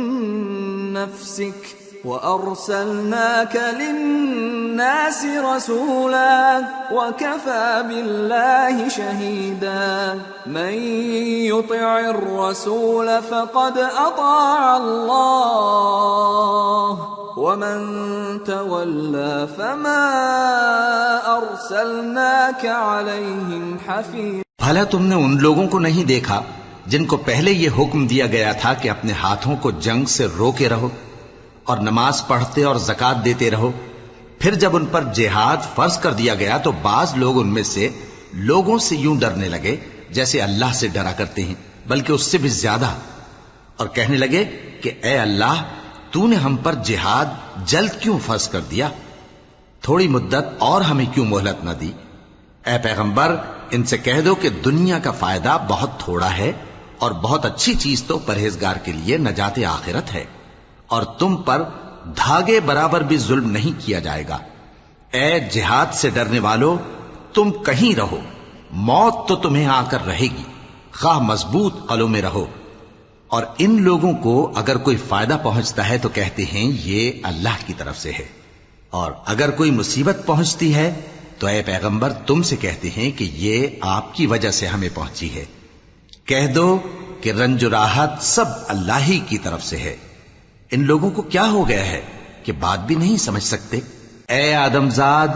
نفسك وأرسلناك للناس رسولا وكفى بالله شهيدا. من يطع الرسول فقد أطاع الله ومن تولى فما أرسلناك عليهم حفيظا. بھلا تم نے ان لوگوں کو نہیں دیکھا جن کو پہلے یہ حکم دیا گیا تھا کہ اپنے ہاتھوں کو جنگ سے روکے رہو اور نماز پڑھتے اور زکوٰۃ دیتے رہو؟ پھر جب ان پر جہاد فرض کر دیا گیا تو بعض لوگ ان میں سے لوگوں سے یوں ڈرنے لگے جیسے اللہ سے ڈرا کرتے ہیں، بلکہ اس سے بھی زیادہ، اور کہنے لگے کہ اے اللہ تو نے ہم پر جہاد جلد کیوں فرض کر دیا؟ تھوڑی مدت اور ہمیں کیوں مہلت نہ دی؟ اے پیغمبر ان سے کہہ دو کہ دنیا کا فائدہ بہت تھوڑا ہے اور بہت اچھی چیز تو پرہیزگار کے لیے نجات آخرت ہے، اور تم پر دھاگے برابر بھی ظلم نہیں کیا جائے گا۔ اے جہاد سے ڈرنے والو، تم کہیں رہو، موت تو تمہیں آ کر رہے گی، خواہ مضبوط قلعوں میں رہو۔ اور ان لوگوں کو اگر کوئی فائدہ پہنچتا ہے تو کہتے ہیں یہ اللہ کی طرف سے ہے، اور اگر کوئی مصیبت پہنچتی ہے تو اے پیغمبر تم سے کہتے ہیں کہ یہ آپ کی وجہ سے ہمیں پہنچی ہے۔ کہہ دو کہ رنج و راحت سب اللہ ہی کی طرف سے ہے۔ ان لوگوں کو کیا ہو گیا ہے کہ بات بھی نہیں سمجھ سکتے؟ اے آدمزاد،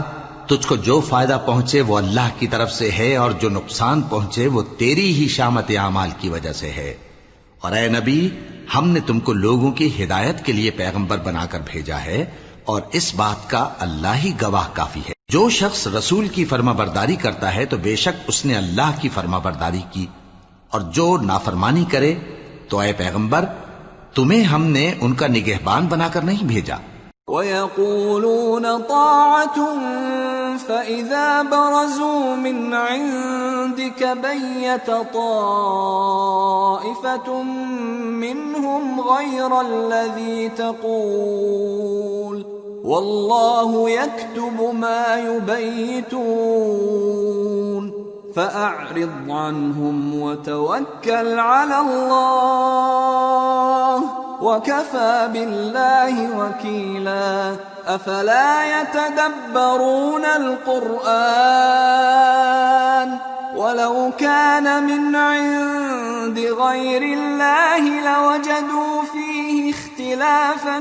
تجھ کو جو فائدہ پہنچے وہ اللہ کی طرف سے ہے، اور جو نقصان پہنچے وہ تیری ہی شامت اعمال کی وجہ سے ہے۔ اور اے نبی، ہم نے تم کو لوگوں کی ہدایت کے لیے پیغمبر بنا کر بھیجا ہے، اور اس بات کا اللہ ہی گواہ کافی ہے۔ جو شخص رسول کی فرما برداری کرتا ہے تو بے شک اس نے اللہ کی فرما برداری کی، اور جو نافرمانی کرے تو اے پیغمبر تمہیں ہم نے ان کا نگہبان بنا کر نہیں بھیجا۔ وَيَقُولُونَ طَاعَةٌ فَإِذَا بَرَزُوا مِنْ عِنْدِكَ بَيَّتَ طَائِفَةٌ مِّنْهُمْ غَيْرَ الَّذِي تَقُولُ وَاللَّهُ يَكْتُبُ مَا يُبَيِّتُونَ فَأَعْرِضْ عَنْهُمْ وَتَوَكَّلْ عَلَى اللَّهِ وَكَفَى بِاللَّهِ وَكِيلًا أَفَلَا يَتَدَبَّرُونَ الْقُرْآنَ وَلَوْ كَانَ مِنْ عِنْدِ غَيْرِ اللَّهِ لَوَجَدُوا فِيهِ اخْتِلَافًا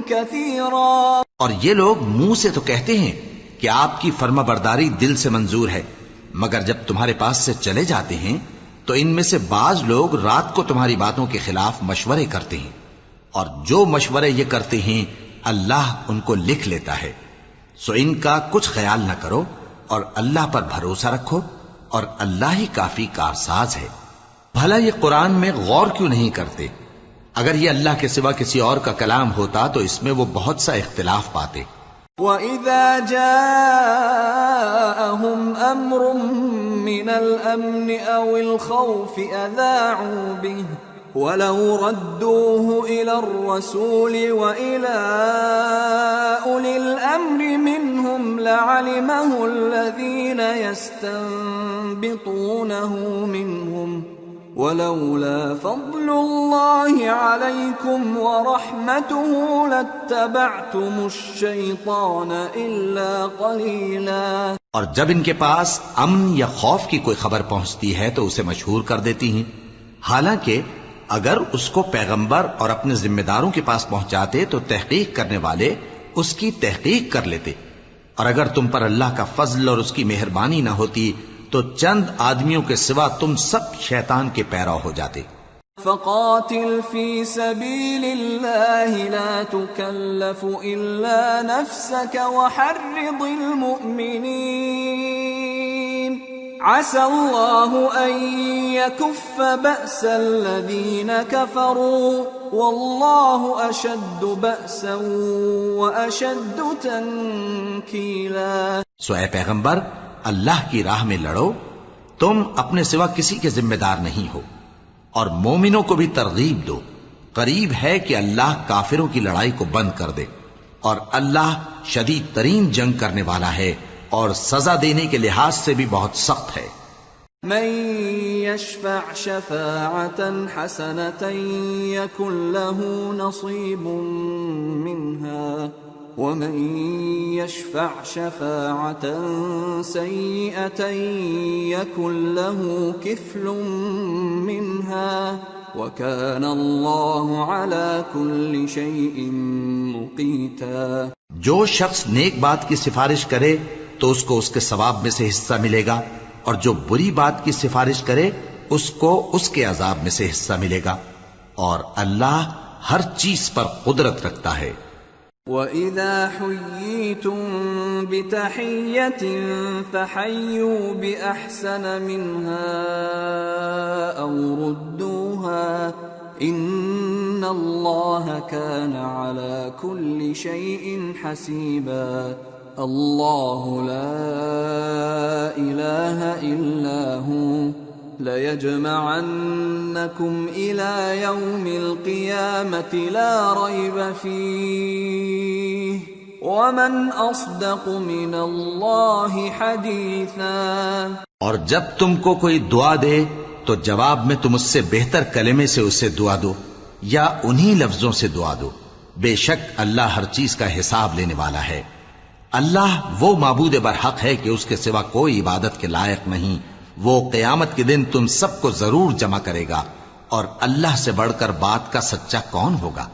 كَثِيرًا۔ اور یہ لوگ منہ سے تو کہتے ہیں کہ آپ کی فرما برداری دل سے منظور ہے، مگر جب تمہارے پاس سے چلے جاتے ہیں تو ان میں سے بعض لوگ رات کو تمہاری باتوں کے خلاف مشورے کرتے ہیں، اور جو مشورے یہ کرتے ہیں اللہ ان کو لکھ لیتا ہے۔ سو ان کا کچھ خیال نہ کرو اور اللہ پر بھروسہ رکھو، اور اللہ ہی کافی کارساز ہے۔ بھلا یہ قرآن میں غور کیوں نہیں کرتے؟ اگر یہ اللہ کے سوا کسی اور کا کلام ہوتا تو اس میں وہ بہت سا اختلاف پاتے۔ وَإِذَا جَاءَهُمْ أَمْرٌ مِّنَ الْأَمْنِ أَوِ الْخَوْفِ أَذَاعُوا بِهِ وَلَوْ رَدُّوهُ إِلَى الرَّسُولِ وَإِلَى أُولِي الْأَمْرِ مِنْهُمْ لَعَلِمَهُ الَّذِينَ يَسْتَنبِطُونَهُ مِنْهُمْ وَلَوْلَا فَضْلُ اللَّهِ عَلَيْكُمْ وَرَحْمَتُهُ لَاتَّبَعْتُمُ الشَّيْطَانَ إِلَّا قَلِيلًا۔ اور جب ان کے پاس امن یا خوف کی کوئی خبر پہنچتی ہے تو اسے مشہور کر دیتی ہیں، حالانکہ اگر اس کو پیغمبر اور اپنے ذمہ داروں کے پاس پہنچاتے تو تحقیق کرنے والے اس کی تحقیق کر لیتے، اور اگر تم پر اللہ کا فضل اور اس کی مہربانی نہ ہوتی تو چند آدمیوں کے سوا تم سب شیطان کے پیرو ہو جاتے۔ فَقَاتِلْ فِي سَبِيلِ اللَّهِ لَا تُكَلَّفُ إِلَّا نَفْسَكَ وَحَرِّضِ الْمُؤْمِنِينَ عَسَى اللَّهُ أَن يَكُفَّ بَأْسَ الَّذِينَ كَفَرُوا وَاللَّهُ أَشَدُّ بَأْسًا وَأَشَدُّ تَنكِيلًا۔ سو اے پیغمبر، اللہ کی راہ میں لڑو، تم اپنے سوا کسی کے ذمہ دار نہیں ہو، اور مومنوں کو بھی ترغیب دو، قریب ہے کہ اللہ کافروں کی لڑائی کو بند کر دے، اور اللہ شدید ترین جنگ کرنے والا ہے اور سزا دینے کے لحاظ سے بھی بہت سخت ہے۔ من يشفع شفاعة حسنة يكن له نصيب منها ومن يشفع شفاعة سيئة يكن له كفل منها وكان الله على كل شيء مقيتا۔ جو شخص نیک بات کی سفارش کرے تو اس کو اس کے ثواب میں سے حصہ ملے گا، اور جو بری بات کی سفارش کرے اس کو اس کے عذاب میں سے حصہ ملے گا، اور اللہ ہر چیز پر قدرت رکھتا ہے۔ وَإِذَا حُيِّيتُم بِتَحِيَّةٍ فَحَيُّوا بِأَحْسَنَ مِنْهَا أَوْ رُدُّوهَا إِنَّ اللَّهَ كَانَ عَلَى كُلِّ شَيْءٍ حَسِيبًا۔ اللہ لا الہ الا هو لَيَجْمَعَنَّكُمْ إِلَى يَوْمِ الْقِيَامَةِ لَا رَيْبَ فِيهِ وَمَنْ أَصْدَقُ مِنَ اللَّهِ حَدِيثًا۔ اور جب تم کو کوئی دعا دے تو جواب میں تم اس سے بہتر کلمے سے اسے دعا دو یا انہی لفظوں سے دعا دو، بے شک اللہ ہر چیز کا حساب لینے والا ہے۔ اللہ وہ معبود برحق ہے کہ اس کے سوا کوئی عبادت کے لائق نہیں، وہ قیامت کے دن تم سب کو ضرور جمع کرے گا، اور اللہ سے بڑھ کر بات کا سچا کون ہوگا؟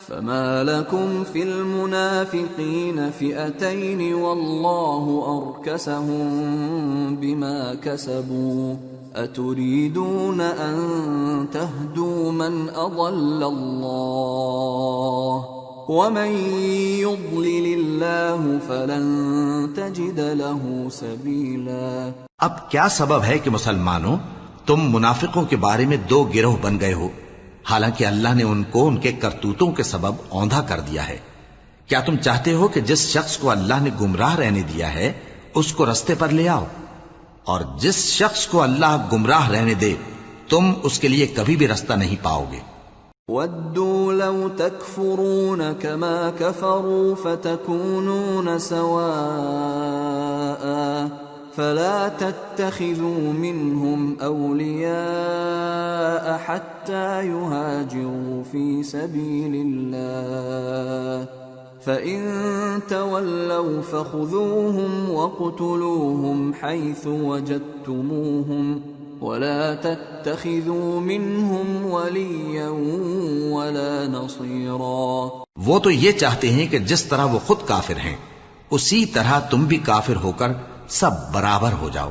فما لكم في المنافقين فئتين والله أركسهم بما كسبوا أتريدون أن تهدوا من أضل الله ومن يضلل الله فلن تجد له سبيلا۔ اب کیا سبب ہے کہ مسلمانوں تم منافقوں کے بارے میں دو گروہ بن گئے ہو، حالانکہ اللہ نے ان کو ان کے کرتوتوں کے سبب اوندھا کر دیا ہے؟ کیا تم چاہتے ہو کہ جس شخص کو اللہ نے گمراہ رہنے دیا ہے اس کو رستے پر لے آؤ، اور جس شخص کو اللہ گمراہ رہنے دے تم اس کے لیے کبھی بھی رستہ نہیں پاؤ گے۔ وَدُّوا لَوْ تَكْفُرُونَ كَمَا كَفَرُوا فَتَكُونُونَ سَوَاءً فَلَا تَتَّخِذُوا مِنْهُمْ أَوْلِيَاءَ حَتَّى يُهَاجِرُوا فِي سَبِيلِ اللَّهِ فَإِن تَوَلَّوْا فَخُذُوهُمْ وَاقْتُلُوهُمْ حَيْثُ وَجَدتُّمُوهُمْ وَلَا تَتَّخِذُوا مِنْهُمْ وَلِيًّا وَلَا نَصِيرًا۔ وہ تو یہ چاہتے ہیں کہ جس طرح وہ خود کافر ہیں اسی طرح تم بھی کافر ہو کر سب برابر ہو جاؤ،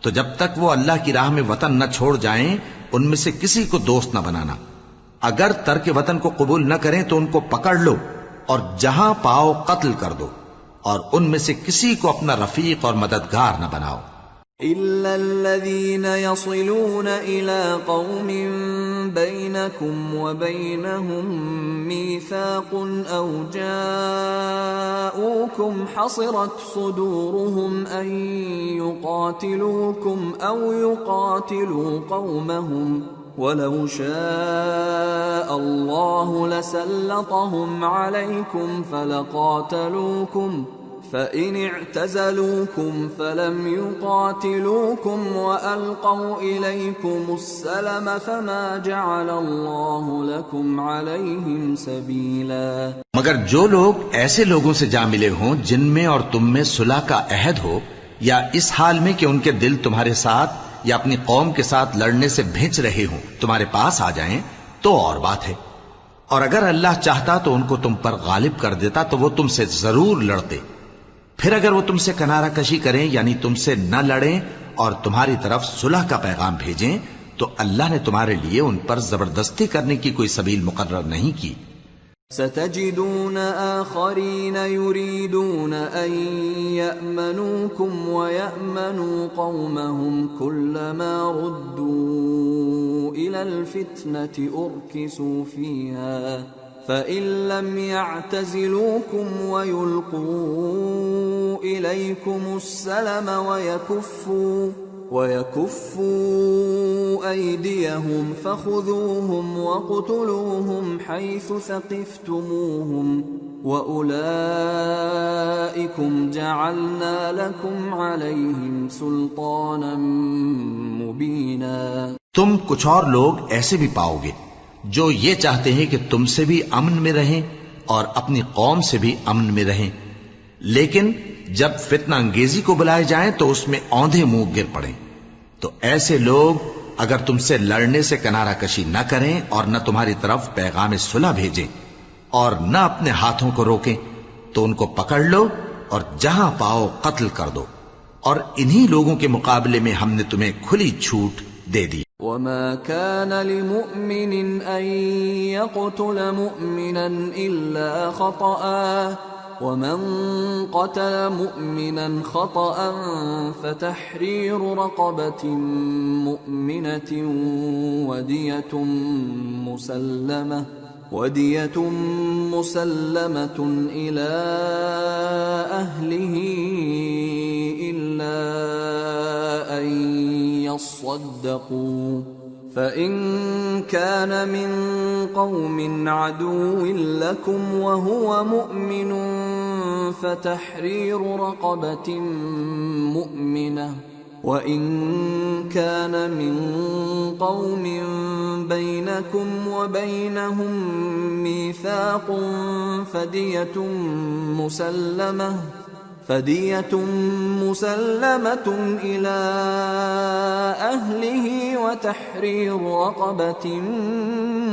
تو جب تک وہ اللہ کی راہ میں وطن نہ چھوڑ جائیں ان میں سے کسی کو دوست نہ بنانا۔ اگر ترک وطن کو قبول نہ کریں تو ان کو پکڑ لو اور جہاں پاؤ قتل کر دو، اور ان میں سے کسی کو اپنا رفیق اور مددگار نہ بناؤ۔ إِلَّا الَّذِينَ يَصِلُونَ إِلَىٰ قَوْمٍ بَيْنَكُمْ وَبَيْنَهُم مِّيثَاقٌ أَوْ جَاءُوكُمْ حَصِرَتْ صُدُورُهُمْ أَن يُقَاتِلُوكُمْ أَوْ يُقَاتِلُوا قَوْمَهُمْ وَلَوْ شَاءَ اللَّهُ لَسَلَّطَهُمْ عَلَيْكُمْ فَلَقَاتَلُوكُمْ فَإِنِ اعْتَزَلُوكُمْ فَلَمْ يُقَاتِلُوكُمْ وَأَلْقَوْا إِلَيْكُمُ السَّلَمَ فَمَا جَعَلَ اللَّهُ لَكُمْ عَلَيْهِمْ سَبِيلًا۔ مگر جو لوگ ایسے لوگوں سے جا ملے ہوں جن میں اور تم میں صلح کا عہد ہو، یا اس حال میں کہ ان کے دل تمہارے ساتھ یا اپنی قوم کے ساتھ لڑنے سے بھنچ رہے ہوں، تمہارے پاس آ جائیں تو اور بات ہے، اور اگر اللہ چاہتا تو ان کو تم پر غالب کر دیتا تو وہ تم سے ضرور لڑتے۔ پھر اگر وہ تم سے کنارہ کشی کریں یعنی تم سے نہ لڑیں اور تمہاری طرف صلح کا پیغام بھیجیں تو اللہ نے تمہارے لیے ان پر زبردستی کرنے کی کوئی سبیل مقرر نہیں کی۔ ستجدون آخرین یریدون ان یأمنوکم ویأمنوا قومهم كلما ردوا الى الفتنة ارکسوا فیہا فَإِن لَّمْ يَعْتَزِلُوكُمْ وَيُلْقُوا إِلَيْكُمُ السَّلَمَ وَيَكُفُّوا أَيْدِيَهُمْ فَخُذُوهُمْ وَاقْتُلُوهُمْ حَيْثُ ثَقِفْتُمُوهُمْ وَأُولَٰئِكُمْ جَعَلْنَا لَكُمْ عَلَيْهِمْ سُلْطَانًا مُبِينًا۔ تم کچھ اور لوگ ایسے بھی پاؤ گے جو یہ چاہتے ہیں کہ تم سے بھی امن میں رہیں اور اپنی قوم سے بھی امن میں رہیں، لیکن جب فتنہ انگیزی کو بلائے جائیں تو اس میں اوندھے منہ گر پڑیں۔ تو ایسے لوگ اگر تم سے لڑنے سے کنارہ کشی نہ کریں اور نہ تمہاری طرف پیغام صلح بھیجیں اور نہ اپنے ہاتھوں کو روکیں تو ان کو پکڑ لو اور جہاں پاؤ قتل کر دو، اور انہی لوگوں کے مقابلے میں ہم نے تمہیں کھلی چھوٹ دے دی۔ وَمَا كَانَ لِمُؤْمِنٍ أَن يَقْتُلَ مُؤْمِنًا إِلَّا خَطَأً وَمَن قَتَلَ مُؤْمِنًا خَطَأً فَتَحْرِيرُ رَقَبَةٍ مُؤْمِنَةٍ وَدِيَةٌ مُسَلَّمَةٌ وَدِيَةٌ مُّسَلَّمَةٌ إِلَىٰ أَهْلِهِ إِلَّا أَن يَصَّدَّقُوا فَإِن كَانَ مِن قَوْمٍ عَدُوٍّ لَّكُمْ وَهُوَ مُؤْمِنٌ فَتَحْرِيرُ رَقَبَةٍ مُّؤْمِنَةٍ وَإِن كَانَ مِن قَوْمٍ بَيْنَكُمْ وَبَيْنَهُم مِّيثَاقٌ فَدِيَةٌ مُّسَلَّمَةٌ إِلَىٰ أَهْلِهِ وَتَحْرِيرُ رَقَبَةٍ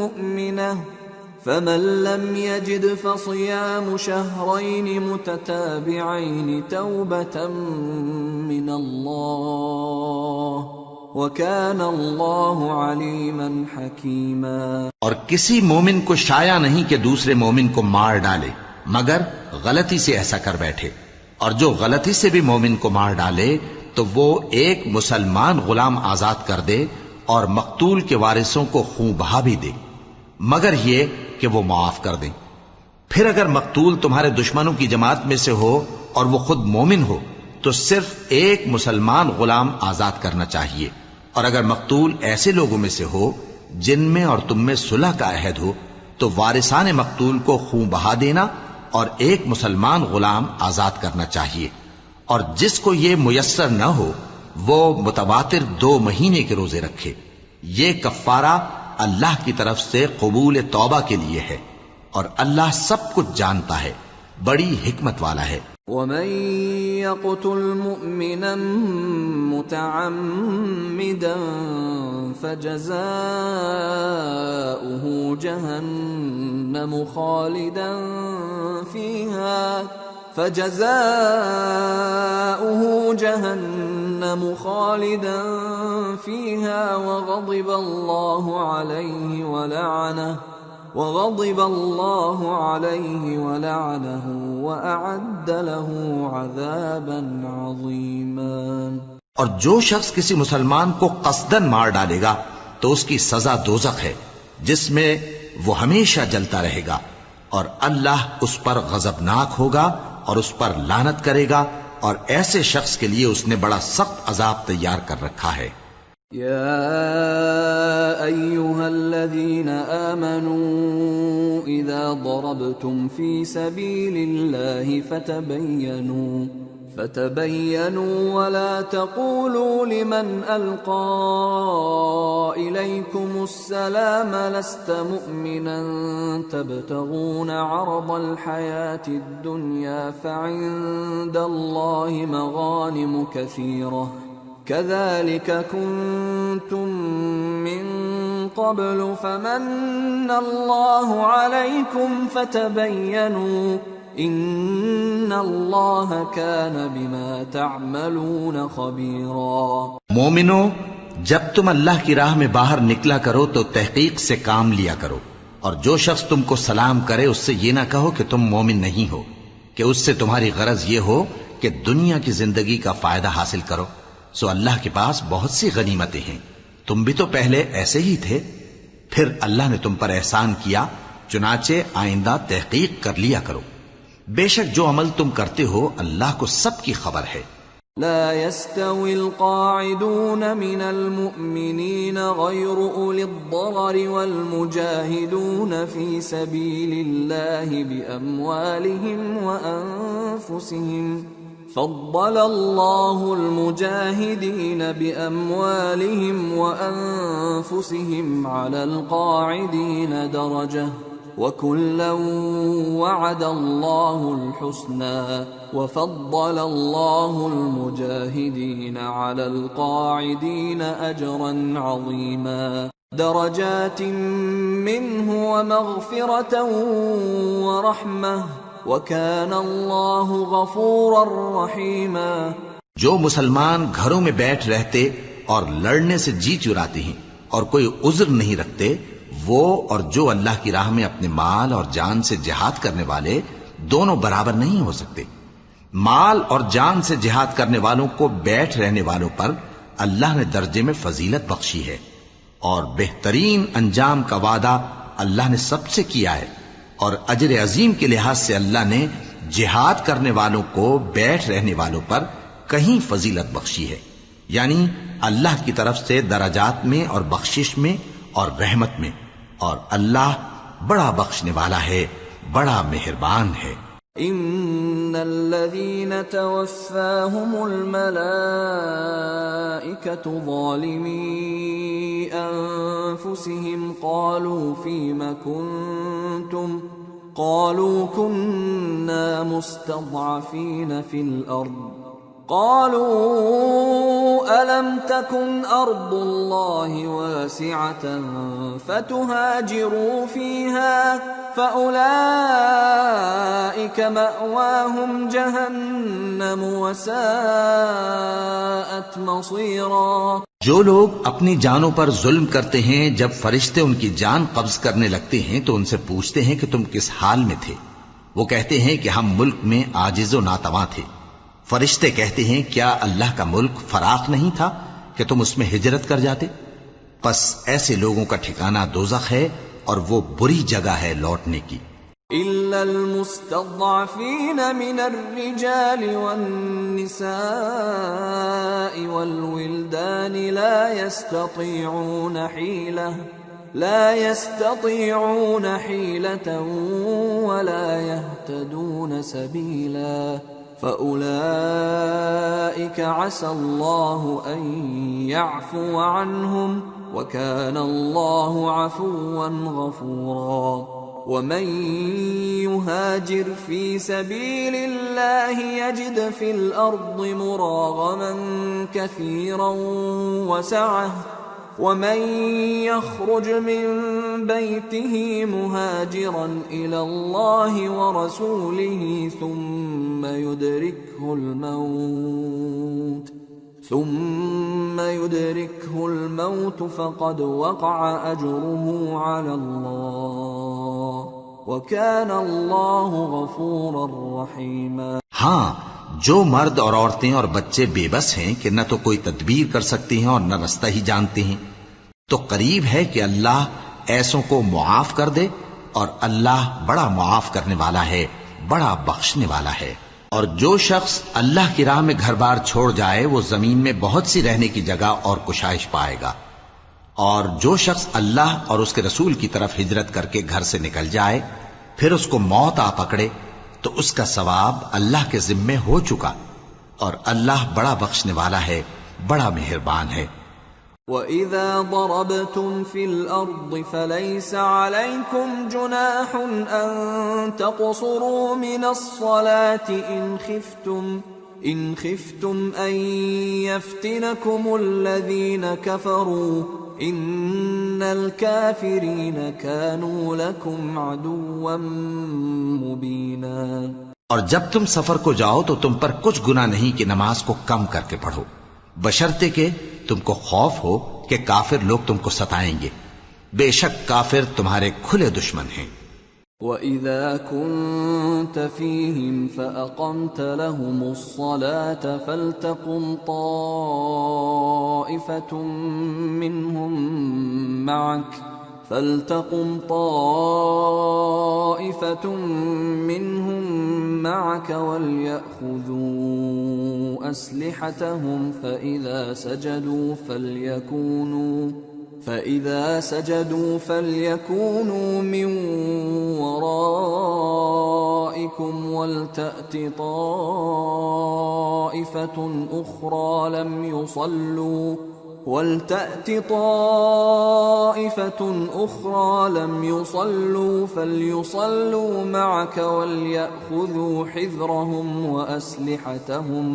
مُّؤْمِنَةٍ فَمَن لَّمْ يَجِدْ فَصِيَامُ شَهْرَيْنِ مُتَتَابِعَيْنِ تَوْبَةً مِّنَ اللَّهِ وَكَانَ اللَّهُ عَلِيمًا حَكِيمًا۔ اور کسی مومن کو شایع نہیں کہ دوسرے مومن کو مار ڈالے مگر غلطی سے ایسا کر بیٹھے، اور جو غلطی سے بھی مومن کو مار ڈالے تو وہ ایک مسلمان غلام آزاد کر دے اور مقتول کے وارثوں کو خون بہا بھی دے، مگر یہ کہ وہ معاف کر دیں۔ پھر اگر مقتول تمہارے دشمنوں کی جماعت میں سے ہو اور وہ خود مومن ہو تو صرف ایک مسلمان غلام آزاد کرنا چاہیے، اور اگر مقتول ایسے لوگوں میں سے ہو جن میں اور تم میں صلح کا عہد ہو تو وارثان مقتول کو خون بہا دینا اور ایک مسلمان غلام آزاد کرنا چاہیے، اور جس کو یہ میسر نہ ہو وہ متواتر 2 مہینے کے روزے رکھے۔ یہ کفارہ اللہ کی طرف سے قبول توبہ کے لیے ہے، اور اللہ سب کچھ جانتا ہے، بڑی حکمت والا ہے۔ وَمَن يَقْتُلْ مُؤْمِنًا مُّتَعَمِّدًا فَجَزَاؤُهُ جَهَنَّمُ خَالِدًا فِيهَا وَغَضِبَ اللَّهُ عَلَيْهِ وَلَعَنَهُ وَأَعَدَّ لَهُ عَذَابًا عَظِيمًا۔ اور جو شخص کسی مسلمان کو قصداً مار ڈالے گا تو اس کی سزا دوزخ ہے جس میں وہ ہمیشہ جلتا رہے گا، اور اللہ اس پر غضبناک ہوگا اور اس پر لعنت کرے گا، اور ایسے شخص کے لیے اس نے بڑا سخت عذاب تیار کر رکھا ہے۔ يا أيها الذين آمنوا إذا ضربتم في سبيل الله فتبينوا ولا تقولوا لمن ألقى إليكم السلام لست مؤمنا تبتغون عرض الحياة الدنيا فعند الله مغانم كثيرة كذلك كنتم من قبل فمن الله عليكم فتبينوا ان اللہ کان بما تعملون خبیرا۔ مومنو، جب تم اللہ کی راہ میں باہر نکلا کرو تو تحقیق سے کام لیا کرو، اور جو شخص تم کو سلام کرے اس سے یہ نہ کہو کہ تم مومن نہیں ہو، کہ اس سے تمہاری غرض یہ ہو کہ دنیا کی زندگی کا فائدہ حاصل کرو۔ سو اللہ کے پاس بہت سی غنیمتیں ہیں، تم بھی تو پہلے ایسے ہی تھے، پھر اللہ نے تم پر احسان کیا، چنانچہ آئندہ تحقیق کر لیا کرو۔ بے شک جو عمل تم کرتے ہو اللہ کو سب کی خبر ہے۔ لا يستوي القاعدون من المؤمنين غير أولي الضرر والمجاهدون في سبيل الله بأموالهم وأنفسهم فضل الله المجاهدين بأموالهم وأنفسهم على القاعدين درجة وَكُلًّا وَعَدَ اللَّهُ الْحُسْنَى وَفَضَّلَ اللَّهُ الْمُجَاهِدِينَ عَلَى الْقَاعِدِينَ أَجْرًا عَظِيمًا دَرَجَاتٍ مِّنْهُ وَمَغْفِرَةً وَرَحْمَةً وَكَانَ اللَّهُ غَفُورًا رَّحِيمًا۔ جو مسلمان گھروں میں بیٹھ رہتے اور لڑنے سے جی چراتے ہیں اور کوئی عذر نہیں رکھتے، وہ اور جو اللہ کی راہ میں اپنے مال اور جان سے جہاد کرنے والے دونوں برابر نہیں ہو سکتے۔ مال اور جان سے جہاد کرنے والوں کو بیٹھ رہنے والوں پر اللہ نے درجے میں فضیلت بخشی ہے، اور بہترین انجام کا وعدہ اللہ نے سب سے کیا ہے، اور اجر عظیم کے لحاظ سے اللہ نے جہاد کرنے والوں کو بیٹھ رہنے والوں پر کہیں فضیلت بخشی ہے، یعنی اللہ کی طرف سے درجات میں اور بخشش میں اور رحمت میں، اور اللہ بڑا بخشنے والا ہے، بڑا مہربان ہے۔ ان الذين توفاهم الملائكة ظالمي انفسهم قالوا فيم كنتم قالوا كنا مستضعفين في الارض قالوا ألم تكن أرض الله واسعة فتهاجروا فيها فأولئك مأواهم جهنم وساءت مصيرا۔ جو لوگ اپنی جانوں پر ظلم کرتے ہیں، جب فرشتے ان کی جان قبض کرنے لگتے ہیں تو ان سے پوچھتے ہیں کہ تم کس حال میں تھے؟ وہ کہتے ہیں کہ ہم ملک میں عاجز و ناتواں تھے۔ فرشتے کہتے ہیں کیا اللہ کا ملک فراخ نہیں تھا کہ تم اس میں ہجرت کر جاتے؟ پس ایسے لوگوں کا ٹھکانہ دوزخ ہے اور وہ بری جگہ ہے لوٹنے کی۔ إلا المستضعفين من الرجال والنساء والولدان لا يستطيعون حيلة ولا يهتدون سبيلا فأولئك عسى الله أن يعفو عنهم وكان الله عفوا غفورا۔ ومن يهاجر في سبيل الله يجد في الأرض مراغما كثيرا وسعة ومن يخرج من بيته مهاجرا إلى الله ورسوله ثم يدركه الموت فقد وقع أجره على الله وكان الله غفورا رحيما۔ ہاں، جو مرد اور عورتیں اور بچے بے بس ہیں کہ نہ تو کوئی تدبیر کر سکتے ہیں اور نہ رستہ ہی جانتے ہیں، تو قریب ہے کہ اللہ ایسوں کو معاف کر دے، اور اللہ بڑا معاف کرنے والا ہے، بڑا بخشنے والا ہے۔ اور جو شخص اللہ کی راہ میں گھر بار چھوڑ جائے وہ زمین میں بہت سی رہنے کی جگہ اور کشائش پائے گا، اور جو شخص اللہ اور اس کے رسول کی طرف ہجرت کر کے گھر سے نکل جائے پھر اس کو موت آ پکڑے تو اس کا ثواب اللہ کے ذمے ہو چکا، اور اللہ بڑا بخشنے والا ہے، بڑا مہربان ہے۔ وَإِذَا ضَرَبْتُمْ فِي الْأَرْضِ فَلَيْسَ عَلَيْكُمْ جُنَاحٌ أَن تَقْصُرُوا مِنَ الصَّلَاةِ إِنْ خِفْتُمْ أَن يَفْتِنَكُمُ الَّذِينَ كَفَرُوا إِنَّ الْكَافِرِينَ كَانُوا لَكُمْ عَدُوًّا مُبِينًا۔ اور جب تم سفر کو جاؤ تو تم پر کچھ گناہ نہیں کہ نماز کو کم کر کے پڑھو، بشرطے کہ تم کو خوف ہو کہ کافر لوگ تم کو ستائیں گے، بے شک کافر تمہارے کھلے دشمن ہیں۔ وَإِذَا كُنْتَ فِيهِمْ فَأَقَمْتَ لَهُمُ الصَّلَاةَ فَلْتَقُمْ طَائِفَةٌ مِّنْهُمْ مَعَكَ وَلْيَأْخُذُوا أَسْلِحَتَهُمْ فَإِذَا سَجَدُوا فَلْيَكُونُوا مِنْ وَرَائِكُمْ وَلْتَأْتِ طَائِفَةٌ أُخْرَى لَمْ يُصَلُّوا فَلْيُصَلُّوا مَعَكَ وَلْيَأْخُذُوا حِذْرَهُمْ وَأَسْلِحَتَهُمْ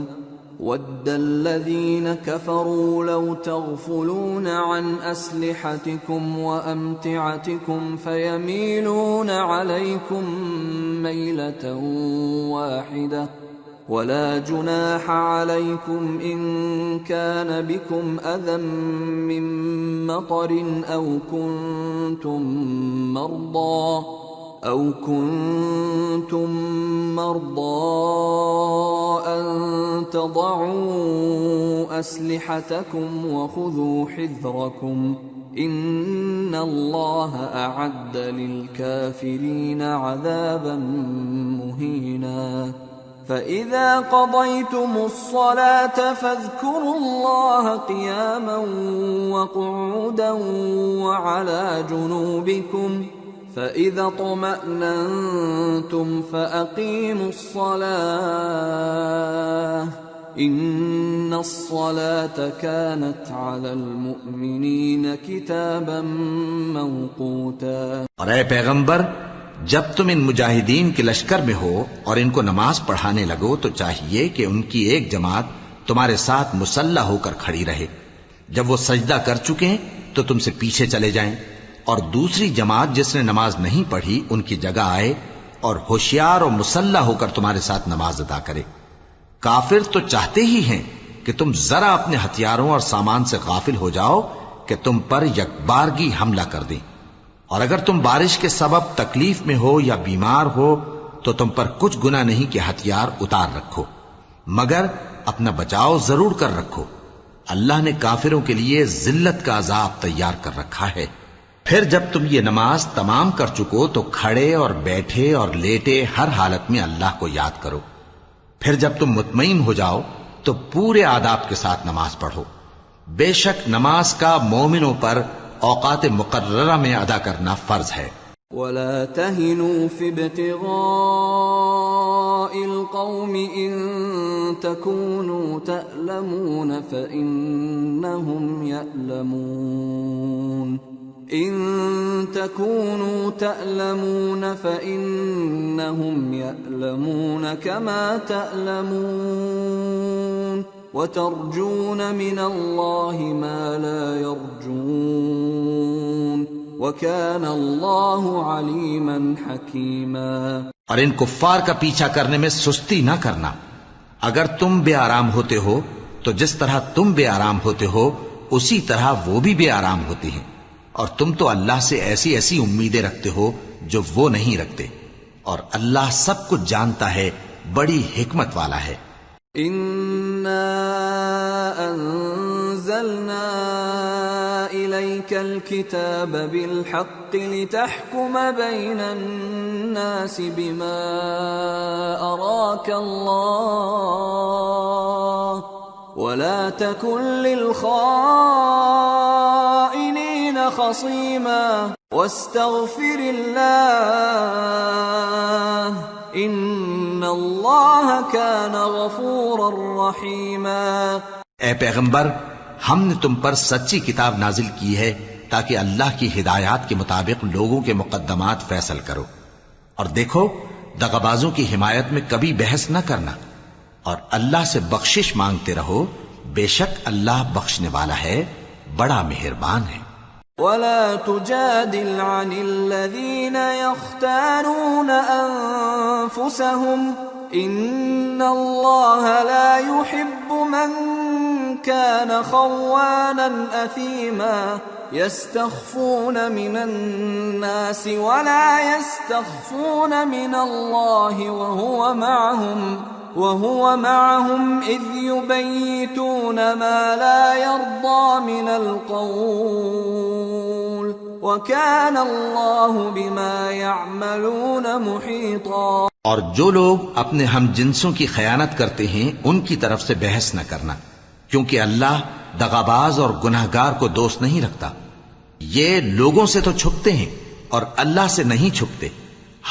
وَدَّ الَّذِينَ كَفَرُوا لَوْ تَغْفُلُونَ عَنْ أَسْلِحَتِكُمْ وَأَمْتِعَتِكُمْ فَيَمِيلُونَ عَلَيْكُمْ مَيْلَةً وَاحِدَةً وَلَا جُنَاحَ عَلَيْكُمْ إِن كَانَ بِكُمْ أَذًى مِّن مَّطَرٍ أَوْ كُنتُم مَّرْضَىٰ أَن تَضَعُوا أَسْلِحَتَكُمْ وَخُذُوا حِذْرَكُمْ إن الله أعد للكافرين عذابا مهينا فإذا قضيتم الصلاة فاذكروا الله قياما وقعودا وعلى جنوبكم فإذا اطمأننتم فأقيموا الصلاة إن الصلاة كانت على المؤمنين كتابا موقوتا۔ اور اے پیغمبر، جب تم ان مجاہدین کے لشکر میں ہو اور ان کو نماز پڑھانے لگو تو چاہیے کہ ان کی ایک جماعت تمہارے ساتھ مسلح ہو کر کھڑی رہے، جب وہ سجدہ کر چکے ہیں تو تم سے پیچھے چلے جائیں، اور دوسری جماعت جس نے نماز نہیں پڑھی ان کی جگہ آئے اور ہوشیار اور مسلح ہو کر تمہارے ساتھ نماز ادا کرے۔ کافر تو چاہتے ہی ہیں کہ تم ذرا اپنے ہتھیاروں اور سامان سے غافل ہو جاؤ کہ تم پر یکبارگی حملہ کر دیں، اور اگر تم بارش کے سبب تکلیف میں ہو یا بیمار ہو تو تم پر کچھ گناہ نہیں کہ ہتھیار اتار رکھو، مگر اپنا بچاؤ ضرور کر رکھو۔ اللہ نے کافروں کے لیے ذلت کا عذاب تیار کر رکھا ہے۔ پھر جب تم یہ نماز تمام کر چکو تو کھڑے اور بیٹھے اور لیٹے ہر حالت میں اللہ کو یاد کرو۔ پھر جب تم مطمئن ہو جاؤ تو پورے آداب کے ساتھ نماز پڑھو۔ بے شک نماز کا مومنوں پر اوقات مقررہ میں ادا کرنا فرض ہے۔ ولا تهنوا في ابتغاء القوم إن تكونوا تألمون فإنهم يألمون إن تكونوا تألمون فإنهم يألمون كما تألمون وترجون من الله ما لا يرجون وَكَانَ اللَّهُ عَلِيمًا حَكِيمًا۔ اور ان کفار کا پیچھا کرنے میں سستی نہ کرنا۔ اگر تم بے آرام ہوتے ہو تو جس طرح تم بے آرام ہوتے ہو اسی طرح وہ بھی بے آرام ہوتے ہیں، اور تم تو اللہ سے ایسی ایسی امیدیں رکھتے ہو جو وہ نہیں رکھتے، اور اللہ سب کچھ جانتا ہے، بڑی حکمت والا ہے۔ إِنَّا أَنزَلْنَا إِلَيْكَ الْكِتَابَ بِالْحَقِّ لِتَحْكُمَ بَيْنَ النَّاسِ بِمَا أَرَاكَ اللَّهُ وَلَا تَكُنْ لِلْخَائِنِينَ خَصِيمًا وَاسْتَغْفِرِ اللَّهَ إِنَّ اللَّهَ كَانَ غَفُورًا رَحِيمًا۔ اے پیغمبر، ہم نے تم پر سچی کتاب نازل کی ہے تاکہ اللہ کی ہدایات کے مطابق لوگوں کے مقدمات فیصل کرو، اور دیکھو دغابازوں کی حمایت میں کبھی بحث نہ کرنا، اور اللہ سے بخشش مانگتے رہو، بے شک اللہ بخشنے والا ہے، بڑا مہربان ہے۔ وَلَا تُجَادِلْ عَنِ الَّذِينَ يَخْتَانُونَ أَنفُسَهُمْ إِنَّ اللَّهَ لَا يُحِبُّ مَنْ كَانَ خَوَّانًا أَثِيمًا يَسْتَخْفُونَ مِنَ النَّاسِ وَلَا يَسْتَخْفُونَ مِنَ اللَّهِ وَهُوَ مَعَهُمْ إِذْ يُبَيِّتُونَ مَا لَا يَرْضَى مِنَ الْقَوْلِ وَكَانَ اللَّهُ بِمَا يَعْمَلُونَ مُحِيطًا۔ اور جو لوگ اپنے ہم جنسوں کی خیانت کرتے ہیں ان کی طرف سے بحث نہ کرنا، کیونکہ اللہ دغاباز اور گناہگار کو دوست نہیں رکھتا۔ یہ لوگوں سے تو چھپتے ہیں اور اللہ سے نہیں چھپتے،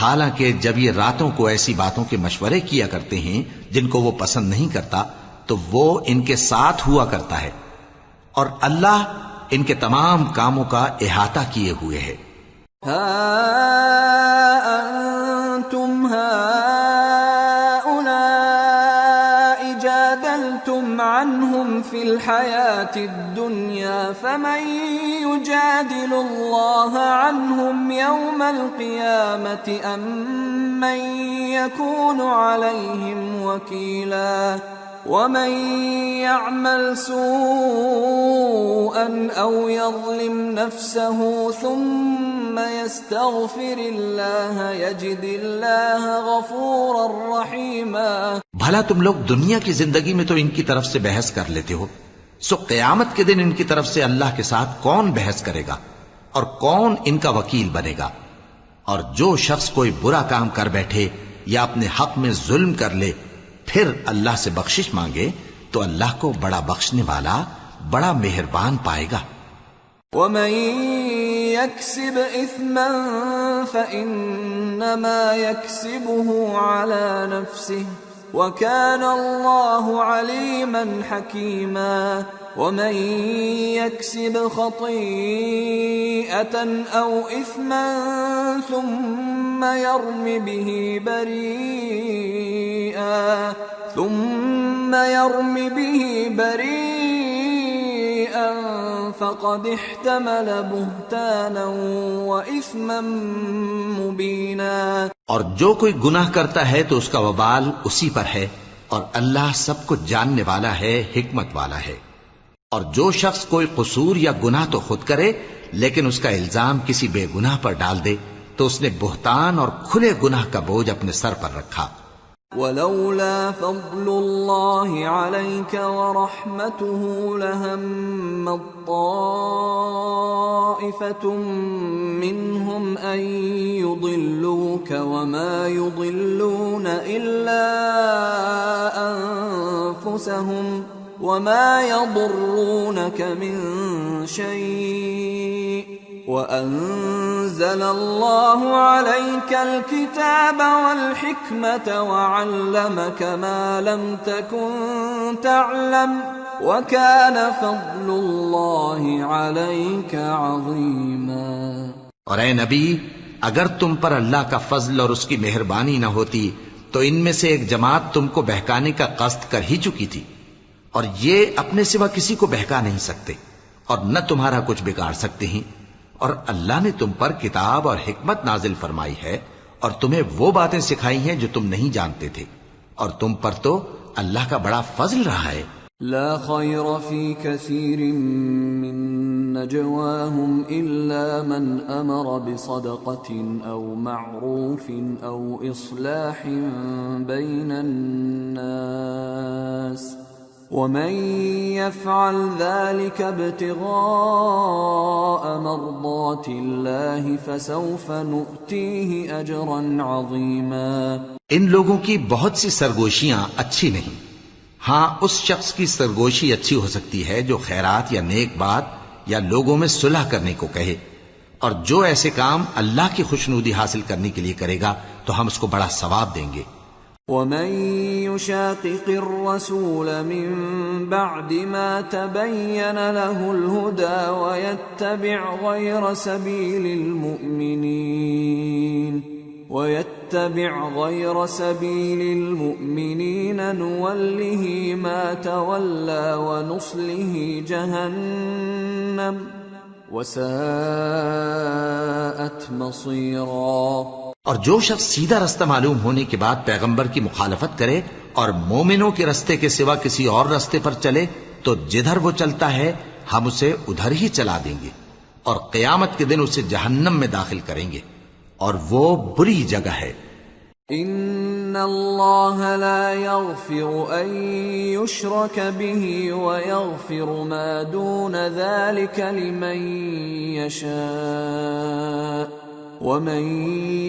حالانکہ جب یہ راتوں کو ایسی باتوں کے مشورے کیا کرتے ہیں جن کو وہ پسند نہیں کرتا تو وہ ان کے ساتھ ہوا کرتا ہے، اور اللہ ان کے تمام کاموں کا احاطہ کیے ہوئے ہے۔ ہا انتم هؤلاء جادلتم عنهم في الحياة الدنيا فمن يجادل الله عنهم يوم القيامة أم من يكون عليهم وكيلا ومن يعمل سوءا أو يظلم نفسه ثم يستغفر الله يجد الله غفورا رحيما۔ بھلا تم لوگ دنیا کی زندگی میں تو ان کی طرف سے بحث کر لیتے ہو، سو قیامت کے دن ان کی طرف سے اللہ کے ساتھ کون بحث کرے گا اور کون ان کا وکیل بنے گا؟ اور جو شخص کوئی برا کام کر بیٹھے یا اپنے حق میں ظلم کر لے پھر اللہ سے بخشش مانگے تو اللہ کو بڑا بخشنے والا بڑا مہربان پائے گا۔ ومن يكسب إثما فإنما يكسبه على نفسه وكان الله عليما حكيما ومن يكسب خطيئة أو إثما ثم يرم به بريئا فقد احتمل بهتانا وإثما مبينا۔ اور جو کوئی گناہ کرتا ہے تو اس کا وبال اسی پر ہے، اور اللہ سب کچھ جاننے والا ہے، حکمت والا ہے۔ اور جو شخص کوئی قصور یا گناہ تو خود کرے لیکن اس کا الزام کسی بے گناہ پر ڈال دے تو اس نے بہتان اور کھلے گناہ کا بوجھ اپنے سر پر رکھا۔ ولولا فضل الله عليك ورحمته لهم طائفة منهم أن يضلوك وما يضلون إلا أنفسهم وما يضرونك من شيء وأنزل الله عليك الكتاب والحكمة وعلمك ما لم تكن تعلم وكان فضل الله عليك عظيما۔ اور اے نبی، اگر تم پر اللہ کا فضل اور اس کی مہربانی نہ ہوتی تو ان میں سے ایک جماعت تم کو بہکانے کا قصد کر ہی چکی تھی، اور یہ اپنے سوا کسی کو بہکا نہیں سکتے اور نہ تمہارا کچھ بگاڑ سکتے ہیں۔ اور اللہ نے تم پر کتاب اور حکمت نازل فرمائی ہے اور تمہیں وہ باتیں سکھائی ہیں جو تم نہیں جانتے تھے، اور تم پر تو اللہ کا بڑا فضل رہا ہے۔ لا خير في كثير من نجواهم إلا من أمر بصدقة أو معروف أو إصلاح بين الناس ومن يفعل ذلك ابتغاء مرضات الله فسوف نؤتيه أجرا عظيما۔ ان لوگوں کی بہت سی سرگوشیاں اچھی نہیں، ہاں اس شخص کی سرگوشی اچھی ہو سکتی ہے جو خیرات یا نیک بات یا لوگوں میں صلح کرنے کو کہے، اور جو ایسے کام اللہ کی خوشنودی حاصل کرنے کے لیے کرے گا تو ہم اس کو بڑا ثواب دیں گے۔ ومن يشاقق الرسول من بعد ما تبين له الهدى ويتبع غير سبيل المؤمنين نوله ما تولى ونصله جهنم وساءت مصيرا۔ اور جو شخص سیدھا رستہ معلوم ہونے کے بعد پیغمبر کی مخالفت کرے اور مومنوں کے رستے کے سوا کسی اور رستے پر چلے تو جدھر وہ چلتا ہے ہم اسے ادھر ہی چلا دیں گے، اور قیامت کے دن اسے جہنم میں داخل کریں گے، اور وہ بری جگہ ہے۔ ان اللہ لا يغفر ان يشرك به ويغفر ما دون ذلك لمن يشاء ومن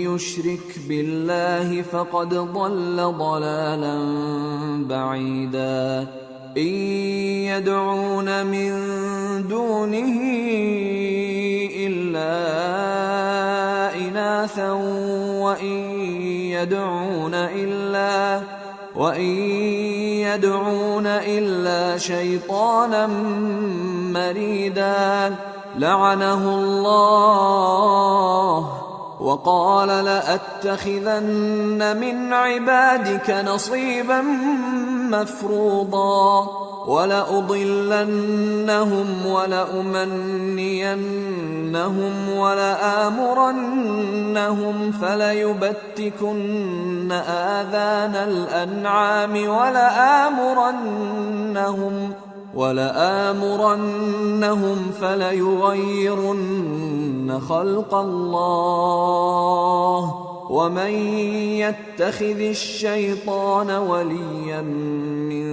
يشرك بالله فقد ضل ضلالا بعيدا۔ ان يدعون من دونه الا اناثا وان يدعون الا شيطانا مريدا لعنه الله وقال لأتخذن من عبادك نصيبا مفروضا ولأضلنهم ولأمنينهم ولآمرنهم فليبتكن آذان الأنعام ولآمرنهم فليغيرن خلق الله ومن يتخذ الشيطان وليا من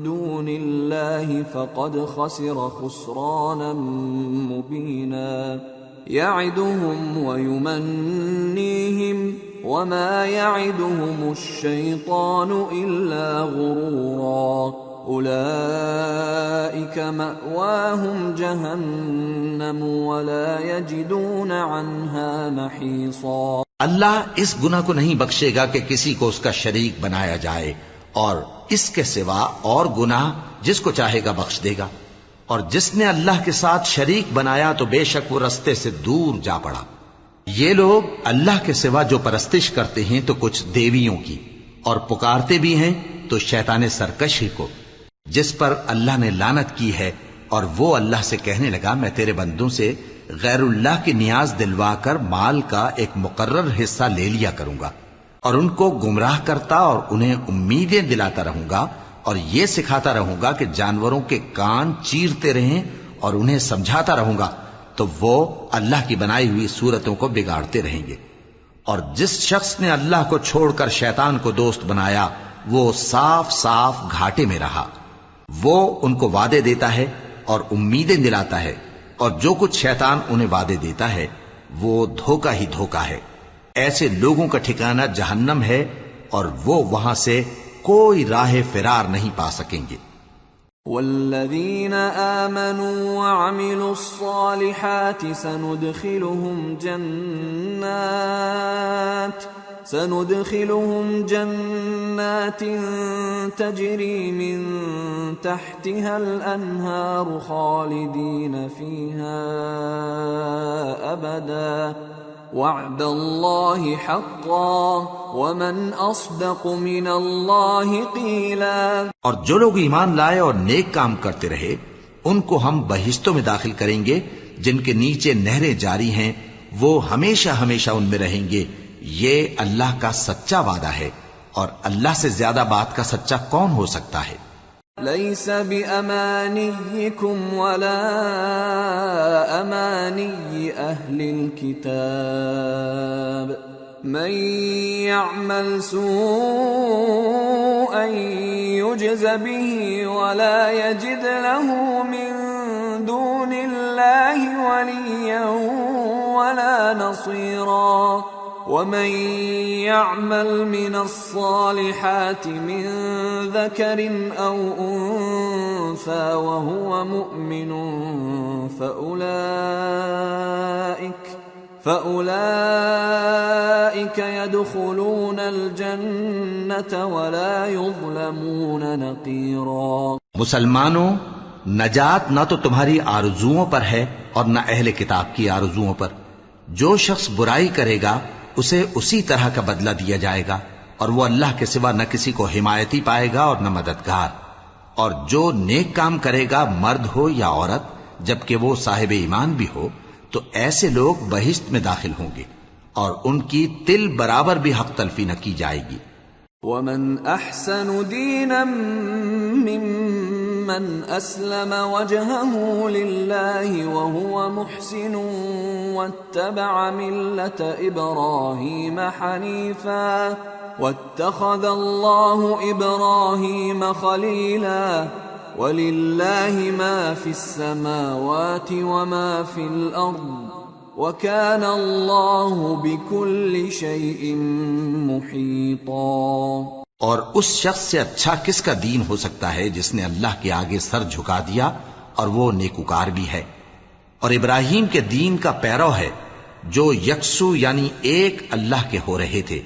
دون الله فقد خسر خسرانا مبينا يعدهم ويمنيهم وما يعدهم الشيطان إلا غرورا أولئك مأواهم جهنم ولا يجدون عنها محيصا۔ اللہ اس گناہ کو نہیں بخشے گا کہ کسی کو اس کا شریک بنایا جائے، اور اس کے سوا اور گناہ جس کو چاہے گا بخش دے گا، اور جس نے اللہ کے ساتھ شریک بنایا تو بے شک وہ رستے سے دور جا پڑا۔ یہ لوگ اللہ کے سوا جو پرستش کرتے ہیں تو کچھ دیویوں کی، اور پکارتے بھی ہیں تو شیطان سرکش ہی کو، جس پر اللہ نے لعنت کی ہے، اور وہ اللہ سے کہنے لگا میں تیرے بندوں سے غیر اللہ کی نیاز دلوا کر مال کا ایک مقرر حصہ لے لیا کروں گا، اور ان کو گمراہ کرتا اور انہیں امیدیں دلاتا رہوں گا، اور یہ سکھاتا رہوں گا کہ جانوروں کے کان چیرتے رہیں، اور انہیں سمجھاتا رہوں گا، تو وہ اللہ کی بنائی ہوئی صورتوں کو بگاڑتے رہیں گے۔ اور جس شخص نے اللہ کو چھوڑ کر شیطان کو دوست بنایا وہ صاف صاف گھاٹے میں رہا۔ وہ ان کو وعدے دیتا ہے اور امیدیں دلاتا ہے، اور جو کچھ شیطان انہیں وعدے دیتا ہے وہ دھوکہ ہی دھوکہ ہے۔ ایسے لوگوں کا ٹھکانہ جہنم ہے، اور وہ وہاں سے کوئی راہ فرار نہیں پا سکیں گے۔ والذین آمنوا وعملوا الصالحات سندخلهم جنات تجری من تحتها الانہار خالدین فیہا ابدا وعد اللہ حقا ومن اصدق من اللہ قیلا۔ اور جو لوگ ایمان لائے اور نیک کام کرتے رہے ان کو ہم بہشتوں میں داخل کریں گے جن کے نیچے نہریں جاری ہیں، وہ ہمیشہ ہمیشہ ان میں رہیں گے۔ یہ اللہ کا سچا وعدہ ہے، اور اللہ سے زیادہ بات کا سچا کون ہو سکتا ہے؟ لیس بأمانیکم ولا امانی اہل الكتاب من يعمل سوءا يجز به ولا يجد له من دون الله وليا ولا نصيرا ومن يعمل من الصالحات من ذكر أو أنثى وهو مؤمن فأولئك يدخلون الجنة ولا يظلمون نقيرا۔ مسلمانوں، نجات نہ تو تمہاری آرزوؤں پر ہے اور نہ اہل کتاب کی آرزوؤں پر۔ جو شخص برائی کرے گا اسے اسی طرح کا بدلہ دیا جائے گا، اور وہ اللہ کے سوا نہ کسی کو حمایتی پائے گا اور نہ مددگار۔ اور جو نیک کام کرے گا مرد ہو یا عورت جبکہ وہ صاحب ایمان بھی ہو تو ایسے لوگ بہشت میں داخل ہوں گے، اور ان کی تل برابر بھی حق تلفی نہ کی جائے گی۔ ومن احسن دینا ممن اسلم وجهه لله وهو محسن واتبع ملة ابراهيم حنيفا واتخذ الله ابراهيم خليلا ولله ما في السماوات وما في الارض وَكَانَ اللَّهُ بِكُلِّ شَيْءٍ مُحِيطًا۔ اور اس شخص سے اچھا کس کا دین ہو سکتا ہے جس نے اللہ کے آگے سر جھکا دیا اور وہ نیکوکار بھی ہے، اور ابراہیم کے دین کا پیرو ہے جو یکسو یعنی ایک اللہ کے ہو رہے تھے،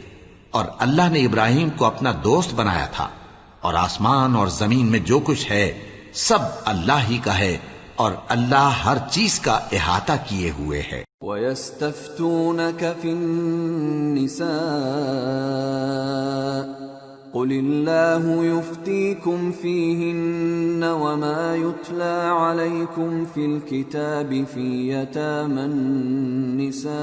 اور اللہ نے ابراہیم کو اپنا دوست بنایا تھا، اور آسمان اور زمین میں جو کچھ ہے سب اللہ ہی کا ہے، اور اللہ ہر چیز کا احاطہ کیے ہوئے ہے۔ وَيَسْتَفْتُونَكَ فِي النِّسَاءِ قُلِ اللَّهُ يُفْتِيكُمْ فِيهِنَّ وَمَا يُتْلَى عَلَيْكُمْ فِي الْكِتَابِ فِي يَتَامَى النِّسَاءِ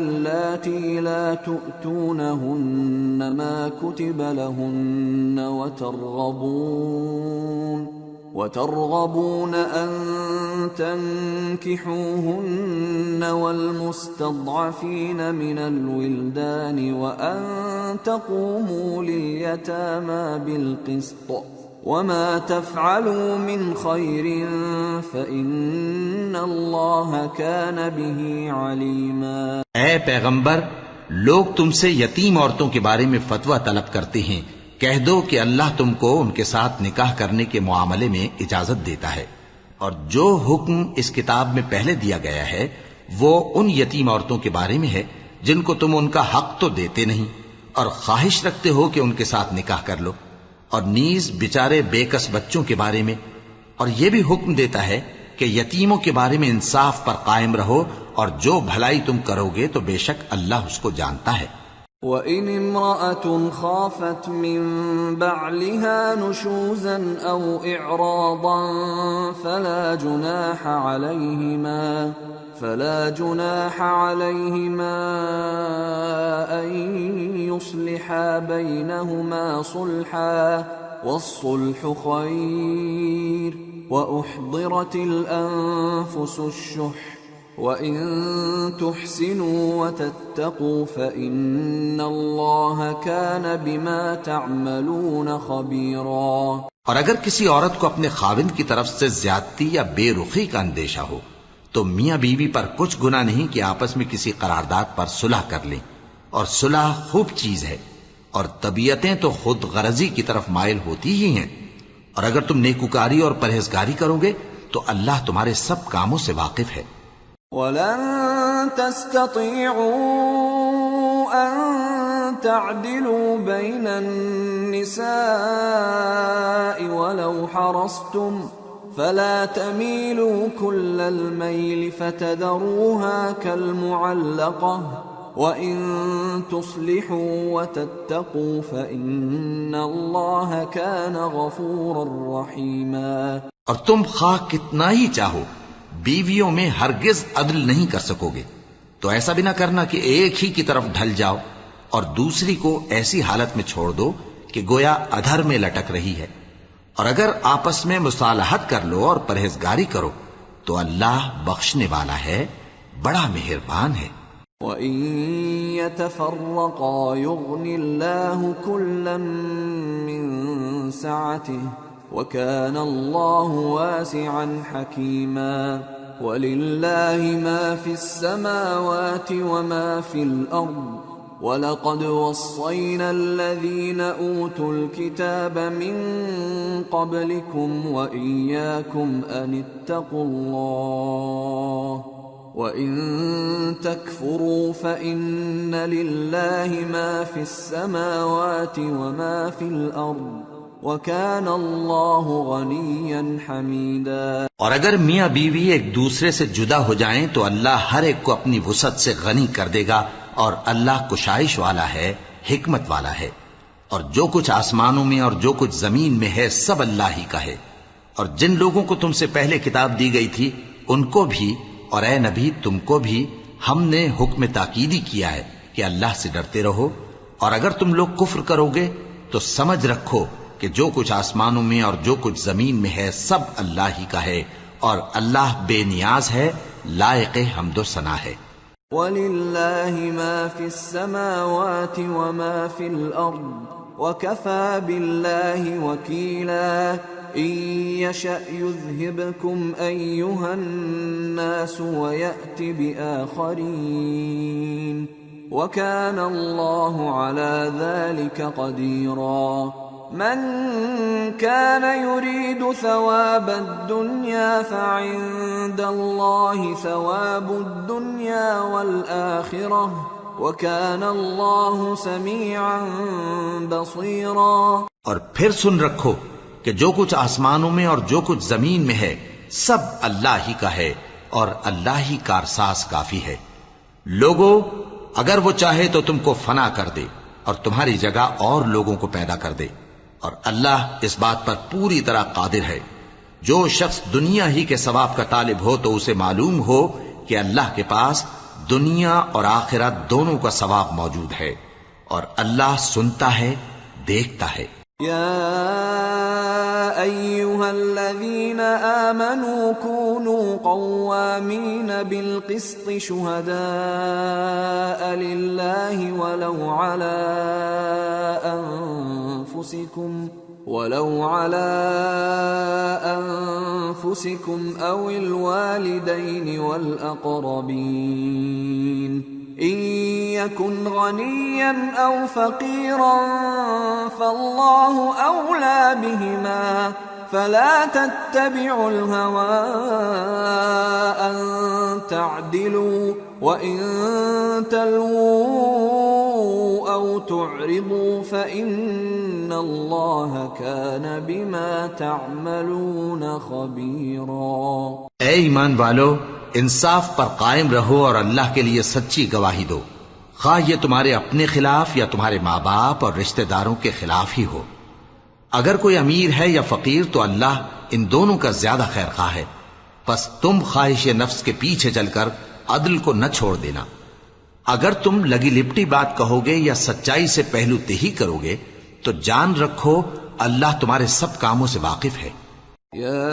اللَّاتِي لَا تُؤْتُونَهُنَّ مَا كُتِبَ لَهُنَّ وترغبون أن تنكحوهن والمستضعفين من الولدان وأن تقوموا لليتامى بالقسط وما تفعلوا من خير فإن الله كان به عليما. اے پیغمبر، لوگ تم سے یتیم عورتوں کے بارے میں فتویٰ طلب کرتے ہیں. کہہ دو کہ اللہ تم کو ان کے ساتھ نکاح کرنے کے معاملے میں اجازت دیتا ہے، اور جو حکم اس کتاب میں پہلے دیا گیا ہے وہ ان یتیم عورتوں کے بارے میں ہے جن کو تم ان کا حق تو دیتے نہیں اور خواہش رکھتے ہو کہ ان کے ساتھ نکاح کر لو، اور نیز بیچارے بے کس بچوں کے بارے میں، اور یہ بھی حکم دیتا ہے کہ یتیموں کے بارے میں انصاف پر قائم رہو، اور جو بھلائی تم کرو گے تو بے شک اللہ اس کو جانتا ہے. وَإِنِ امْرَأَةٌ خَافَتْ مِنْ بَعْلِهَا نُشُوزًا أَوْ إِعْرَاضًا فَلَا جُنَاحَ عَلَيْهِمَا أَنْ يُصْلِحَا بَيْنَهُمَا صُلْحًا وَالصُّلْحُ خَيْرٌ وَأُحْضِرَتِ الْأَنفُسُ الشُّحَّ وَإِن تُحْسِنُوا وَتَتَّقُوا فَإِنَّ اللَّهَ كَانَ بِمَا تَعْمَلُونَ خَبِيرًا. اور اگر کسی عورت کو اپنے خاوند کی طرف سے زیادتی یا بے رخی کا اندیشہ ہو تو میاں بیوی پر کچھ گناہ نہیں کہ آپس میں کسی قرارداد پر صلح کر لیں، اور صلح خوب چیز ہے، اور طبیعتیں تو خود غرضی کی طرف مائل ہوتی ہی ہیں، اور اگر تم نیکوکاری اور پرہیزگاری کرو گے تو اللہ تمہارے سب کاموں سے واقف ہے. وَلَن تَسْتَطِيعُوا أَن تَعْدِلُوا بَيْنَ النِّسَاءِ وَلَوْ حَرَصْتُمْ فَلَا تَمِيلُوا كُلَّ الْمَيْلِ فَتَذَرُوهَا كَالْمُعَلَّقَةِ وَإِن تُصْلِحُوا وَتَتَّقُوا فَإِنَّ اللَّهَ كَانَ غَفُورًا رَّحِيمًا. اور تم خواہ کتنا ہی چاہو بیویوں میں ہرگز عدل نہیں کر سکو گے، تو ایسا بھی نہ کرنا کہ ایک ہی کی طرف ڈھل جاؤ اور دوسری کو ایسی حالت میں چھوڑ دو کہ گویا ادھر میں لٹک رہی ہے. اور اگر آپس میں مصالحت کر لو اور پرہیزگاری کرو تو اللہ بخشنے والا ہے، بڑا مہربان ہے. وَإِن يَتَفَرَّقَا يُغْنِ اللَّهُ كُلًّا مِّن سَعَتِهِ وَكَانَ اللَّهُ وَاسِعًا حَكِيمًا. وَلِلَّهِ مَا فِي السَّمَاوَاتِ وَمَا فِي الْأَرْضِ وَلَقَدْ وَصَّيْنَا الَّذِينَ أُوتُوا الْكِتَابَ مِنْ قَبْلِكُمْ وَإِيَّاكُمْ أَنِ اتَّقُوا اللَّهَ وَإِن تَكْفُرُوا فَإِنَّ لِلَّهِ مَا فِي السَّمَاوَاتِ وَمَا فِي الْأَرْضِ وَكَانَ اللَّهُ غَنِيًّا حَمِيدًا. اور اگر میاں بیوی ایک دوسرے سے جدا ہو جائیں تو اللہ ہر ایک کو اپنی وسعت سے غنی کر دے گا، اور اللہ کشائش والا ہے، حکمت والا ہے. اور جو کچھ آسمانوں میں اور جو کچھ زمین میں ہے سب اللہ ہی کا ہے. اور جن لوگوں کو تم سے پہلے کتاب دی گئی تھی ان کو بھی اور اے نبی تم کو بھی ہم نے حکم تاکیدی کیا ہے کہ اللہ سے ڈرتے رہو، اور اگر تم لوگ کفر کرو گے تو سمجھ رکھو کہ جو کچھ آسمانوں میں اور جو کچھ زمین میں ہے سب اللہ ہی کا ہے، اور اللہ بے نیاز ہے، لائق حمد و ثنا ہے. وَلِلَّهِ مَا فِي السَّمَاوَاتِ وَمَا فِي الْأَرْضِ وَكَفَى بِاللَّهِ وَكِيلًا. إِن يَشَأْ يُذْهِبْكُمْ أَيُّهَا النَّاسُ وَيَأْتِ بِآخَرِينَ وَكَانَ اللَّهُ عَلَى ذَلِكَ قَدِيرًا. من كان يريد ثواب الدنيا فعند الله ثواب الدنيا والآخرة وكان الله سميعا بصيرا. اور پھر سن رکھو کہ جو کچھ آسمانوں میں اور جو کچھ زمین میں ہے سب اللہ ہی کا ہے، اور اللہ ہی کارساز کافی ہے. لوگو اگر وہ چاہے تو تم کو فنا کر دے اور تمہاری جگہ اور لوگوں کو پیدا کر دے، اور اللہ اس بات پر پوری طرح قادر ہے. جو شخص دنیا ہی کے ثواب کا طالب ہو تو اسے معلوم ہو کہ اللہ کے پاس دنیا اور آخرت دونوں کا ثواب موجود ہے، اور اللہ سنتا ہے، دیکھتا ہے. یا أيها الذين آمنوا كونوا قوامين بالقسط شهداء لله ولو على أنفسكم أو الوالدين والأقربين إن يكن غنيا أو فقيرا فالله أولى بهما فلا تتبعوا الهوى أن تعدلوا وإن تلووا أو تعرضوا فإن الله كان بما تعملون خبيرا. اے ایمان والو، انصاف پر قائم رہو اور اللہ کے لیے سچی گواہی دو، خواہ یہ تمہارے اپنے خلاف یا تمہارے ماں باپ اور رشتہ داروں کے خلاف ہی ہو. اگر کوئی امیر ہے یا فقیر تو اللہ ان دونوں کا زیادہ خیر خواہ ہے، پس تم خواہش نفس کے پیچھے چل کر عدل کو نہ چھوڑ دینا. اگر تم لگی لپٹی بات کہو گے یا سچائی سے پہلو تہی کرو گے تو جان رکھو اللہ تمہارے سب کاموں سے واقف ہے. یا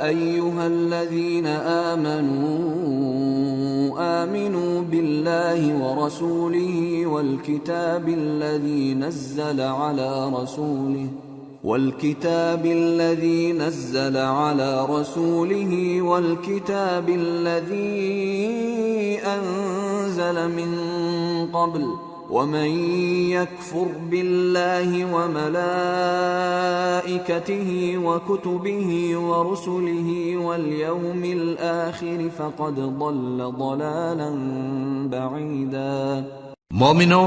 ایھا الذین آمنوا بالله ورسوله والكتاب الذي نزل على رسوله والكتاب الذي أنزل من قبل ومن يكفر بالله وملائكته وكتبه ورسله واليوم الآخر فقد ضل ضلالا بعيدا. مومنو،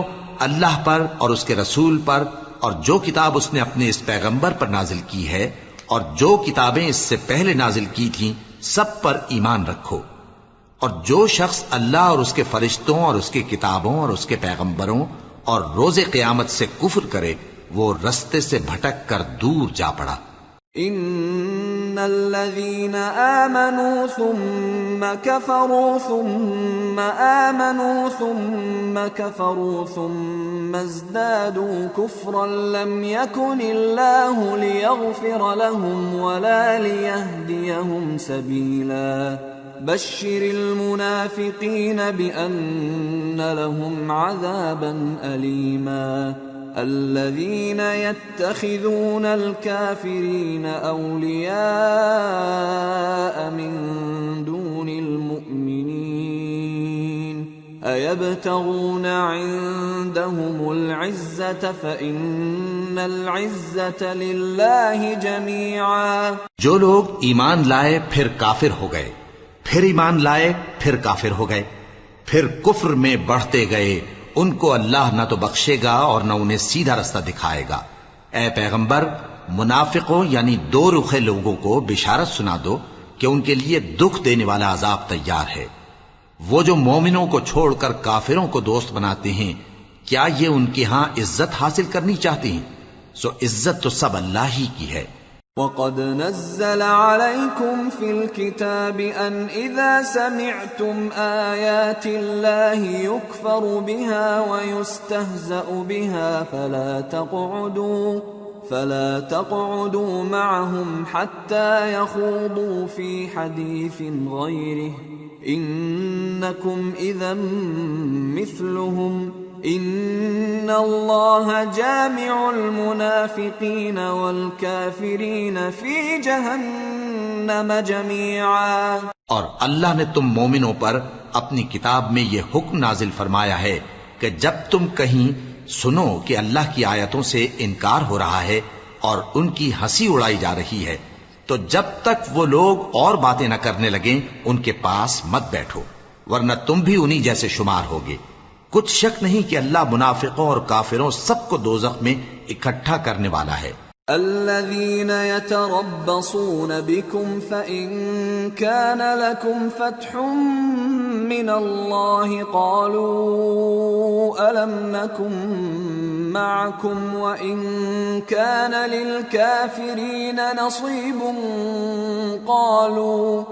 اللہ پر اور اس کے رسول پر اور جو کتاب اس نے اپنے اس پیغمبر پر نازل کی ہے اور جو کتابیں اس سے پہلے نازل کی تھیں سب پر ایمان رکھو. اور جو شخص اللہ اور اس کے فرشتوں اور اس کی کتابوں اور اس کے پیغمبروں اور روز قیامت سے کفر کرے وہ رستے سے بھٹک کر دور جا پڑا. ان الذين آمنوا ثم كفروا ثم آمنوا ثم كفروا ثم ازدادوا كفرا لم يكن الله ليغفر لهم ولا ليهديهم سبيلا. بشر المنافقين بأن لهم عذابا أليما. الذين يتخذون الكافرين أولياء من دون المؤمنين أيبتغون عندهم العزة فإن العزة لله جميعا. جو لوگ ایمان لائے پھر کافر ہو گئے، پھر ایمان لائے پھر کافر ہو گئے، پھر کفر میں بڑھتے گئے، ان کو اللہ نہ تو بخشے گا اور نہ انہیں سیدھا رستہ دکھائے گا. اے پیغمبر، منافقوں یعنی دو رخے لوگوں کو بشارت سنا دو کہ ان کے لیے دکھ دینے والا عذاب تیار ہے. وہ جو مومنوں کو چھوڑ کر کافروں کو دوست بناتے ہیں، کیا یہ ان کے ہاں عزت حاصل کرنی چاہتے ہیں؟ سو عزت تو سب اللہ ہی کی ہے. وَقَدْ نَزَّلَ عَلَيْكُمْ فِي الْكِتَابِ أَنْ إِذَا سَمِعْتُمْ آيَاتِ اللَّهِ يُكْفَرُ بِهَا وَيُسْتَهْزَأُ بِهَا فَلَا تَقْعُدُوا مَعَهُمْ حَتَّى يَخُوضُوا فِي حَدِيثٍ غَيْرِهِ إِنَّكُمْ إِذًا مِثْلُهُمْ ان اللہ جامع المنافقین والکافرین فی جہنم جميعا. اور اللہ نے تم مومنوں پر اپنی کتاب میں یہ حکم نازل فرمایا ہے کہ جب تم کہیں سنو کہ اللہ کی آیتوں سے انکار ہو رہا ہے اور ان کی ہنسی اڑائی جا رہی ہے تو جب تک وہ لوگ اور باتیں نہ کرنے لگیں ان کے پاس مت بیٹھو، ورنہ تم بھی انہی جیسے شمار ہوگے. کچھ شک نہیں کہ اللہ منافقوں اور کافروں سب کو دوزخ میں اکٹھا کرنے والا ہے. الذين يتربصون بكم فإن كان لكم فتح من الله قالوا ألم نكن معكم وإن كان للكافرين نصيب قالوا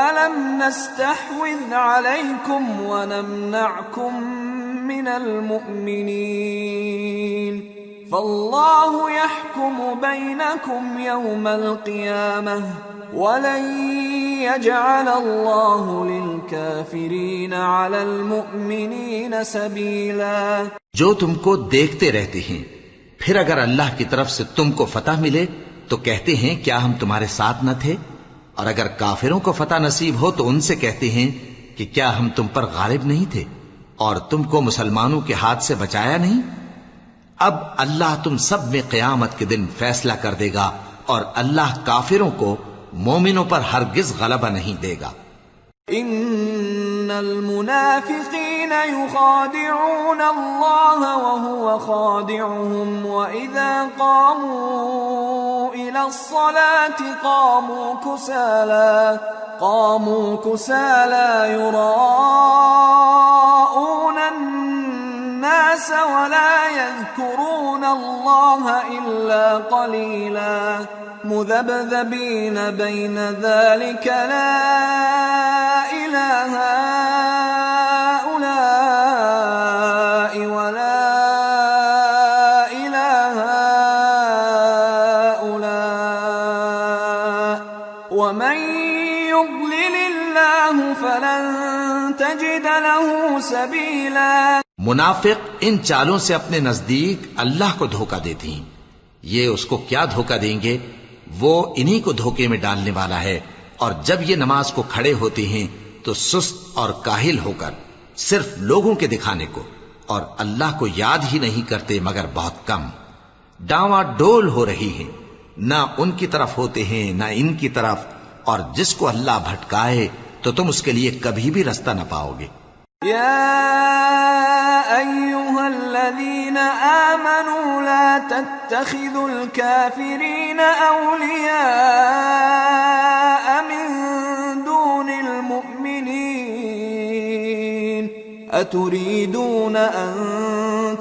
ألم نستحوذ عليكم ونمنعكم من المؤمنين فالله يحكم بينكم يوم القيامة ولن يجعل الله للكافرين على المؤمنين سبيلا. جو تم کو دیکھتے رہتے ہیں، پھر اگر اللہ کی طرف سے تم کو فتح ملے تو کہتے ہیں کیا ہم تمہارے ساتھ نہ تھے، اور اگر کافروں کو فتح نصیب ہو تو ان سے کہتے ہیں کہ کیا ہم تم پر غالب نہیں تھے اور تم کو مسلمانوں کے ہاتھ سے بچایا نہیں. اب اللہ تم سب میں قیامت کے دن فیصلہ کر دے گا، اور اللہ کافروں کو مومنوں پر ہرگز غلبہ نہیں دے گا. ان المنافقین یخادعون اللہ وهو خادعهم واذا قاموا الى الصلاة قاموا كسالى يراءون الناس ولا يذكرون الله إلا قليلا مذبذبين بين ذلك لا إله هؤلاء ولا إله هؤلاء ومن يضلل الله فلن تجد له سبيلا. منافق ان چالوں سے اپنے نزدیک اللہ کو دھوکہ دیتے ہیں. یہ اس کو کیا دھوکہ دیں گے؟ وہ انہی کو دھوکے میں ڈالنے والا ہے. اور جب یہ نماز کو کھڑے ہوتے ہیں تو سست اور کاہل ہو کر صرف لوگوں کے دکھانے کو، اور اللہ کو یاد ہی نہیں کرتے مگر بہت کم. ڈاواں ڈول ہو رہی ہیں، نہ ان کی طرف ہوتے ہیں نہ ان کی طرف، اور جس کو اللہ بھٹکائے تو تم اس کے لیے کبھی بھی رستہ نہ پاؤ گے. يا أيها الذين آمنوا لا تتخذوا الكافرين أولياء من دون المؤمنين أتريدون أن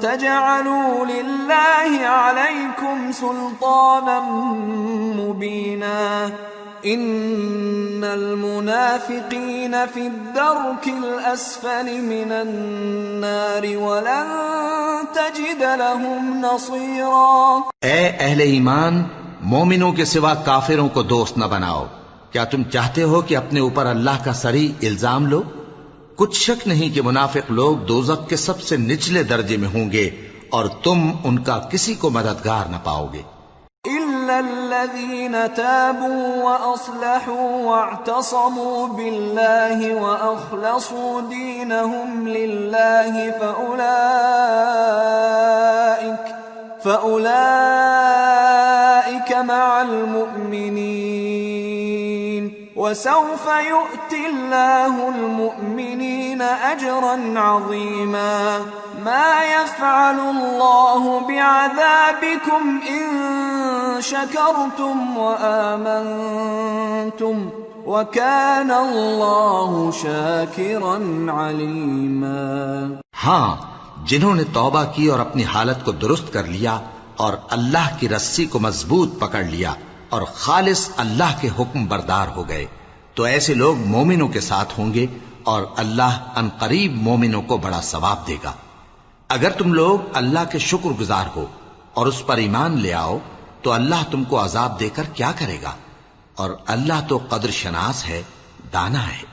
تجعلوا لله عليكم سلطانا مبينا ان المنافقین فی الدرک الاسفل من النار ولن تجد لهم نصیرا. اے اہل ایمان، مومنوں کے سوا کافروں کو دوست نہ بناؤ. کیا تم چاہتے ہو کہ اپنے اوپر اللہ کا صریح الزام لو؟ کچھ شک نہیں کہ منافق لوگ دوزخ کے سب سے نچلے درجے میں ہوں گے، اور تم ان کا کسی کو مددگار نہ پاؤ گے. إلا الذين تابوا وأصلحوا واعتصموا بالله وأخلصوا دينهم لله فأولئك مع المؤمنين وسوف يؤتي الله المؤمنين أجرا عظيما. ما يفعل الله بعذابكم إن شكرتم وآمنتم وكان الله شاكرا عليما. ہاں، جنہوں نے توبہ کی اور اپنی حالت کو درست کر لیا اور اللہ کی رسی کو مضبوط پکڑ لیا اور خالص اللہ کے حکم بردار ہو گئے، تو ایسے لوگ مومنوں کے ساتھ ہوں گے، اور اللہ ان قریب مومنوں کو بڑا ثواب دے گا. اگر تم لوگ اللہ کے شکر گزار ہو اور اس پر ایمان لے آؤ تو اللہ تم کو عذاب دے کر کیا کرے گا، اور اللہ تو قدر شناس ہے، دانا ہے.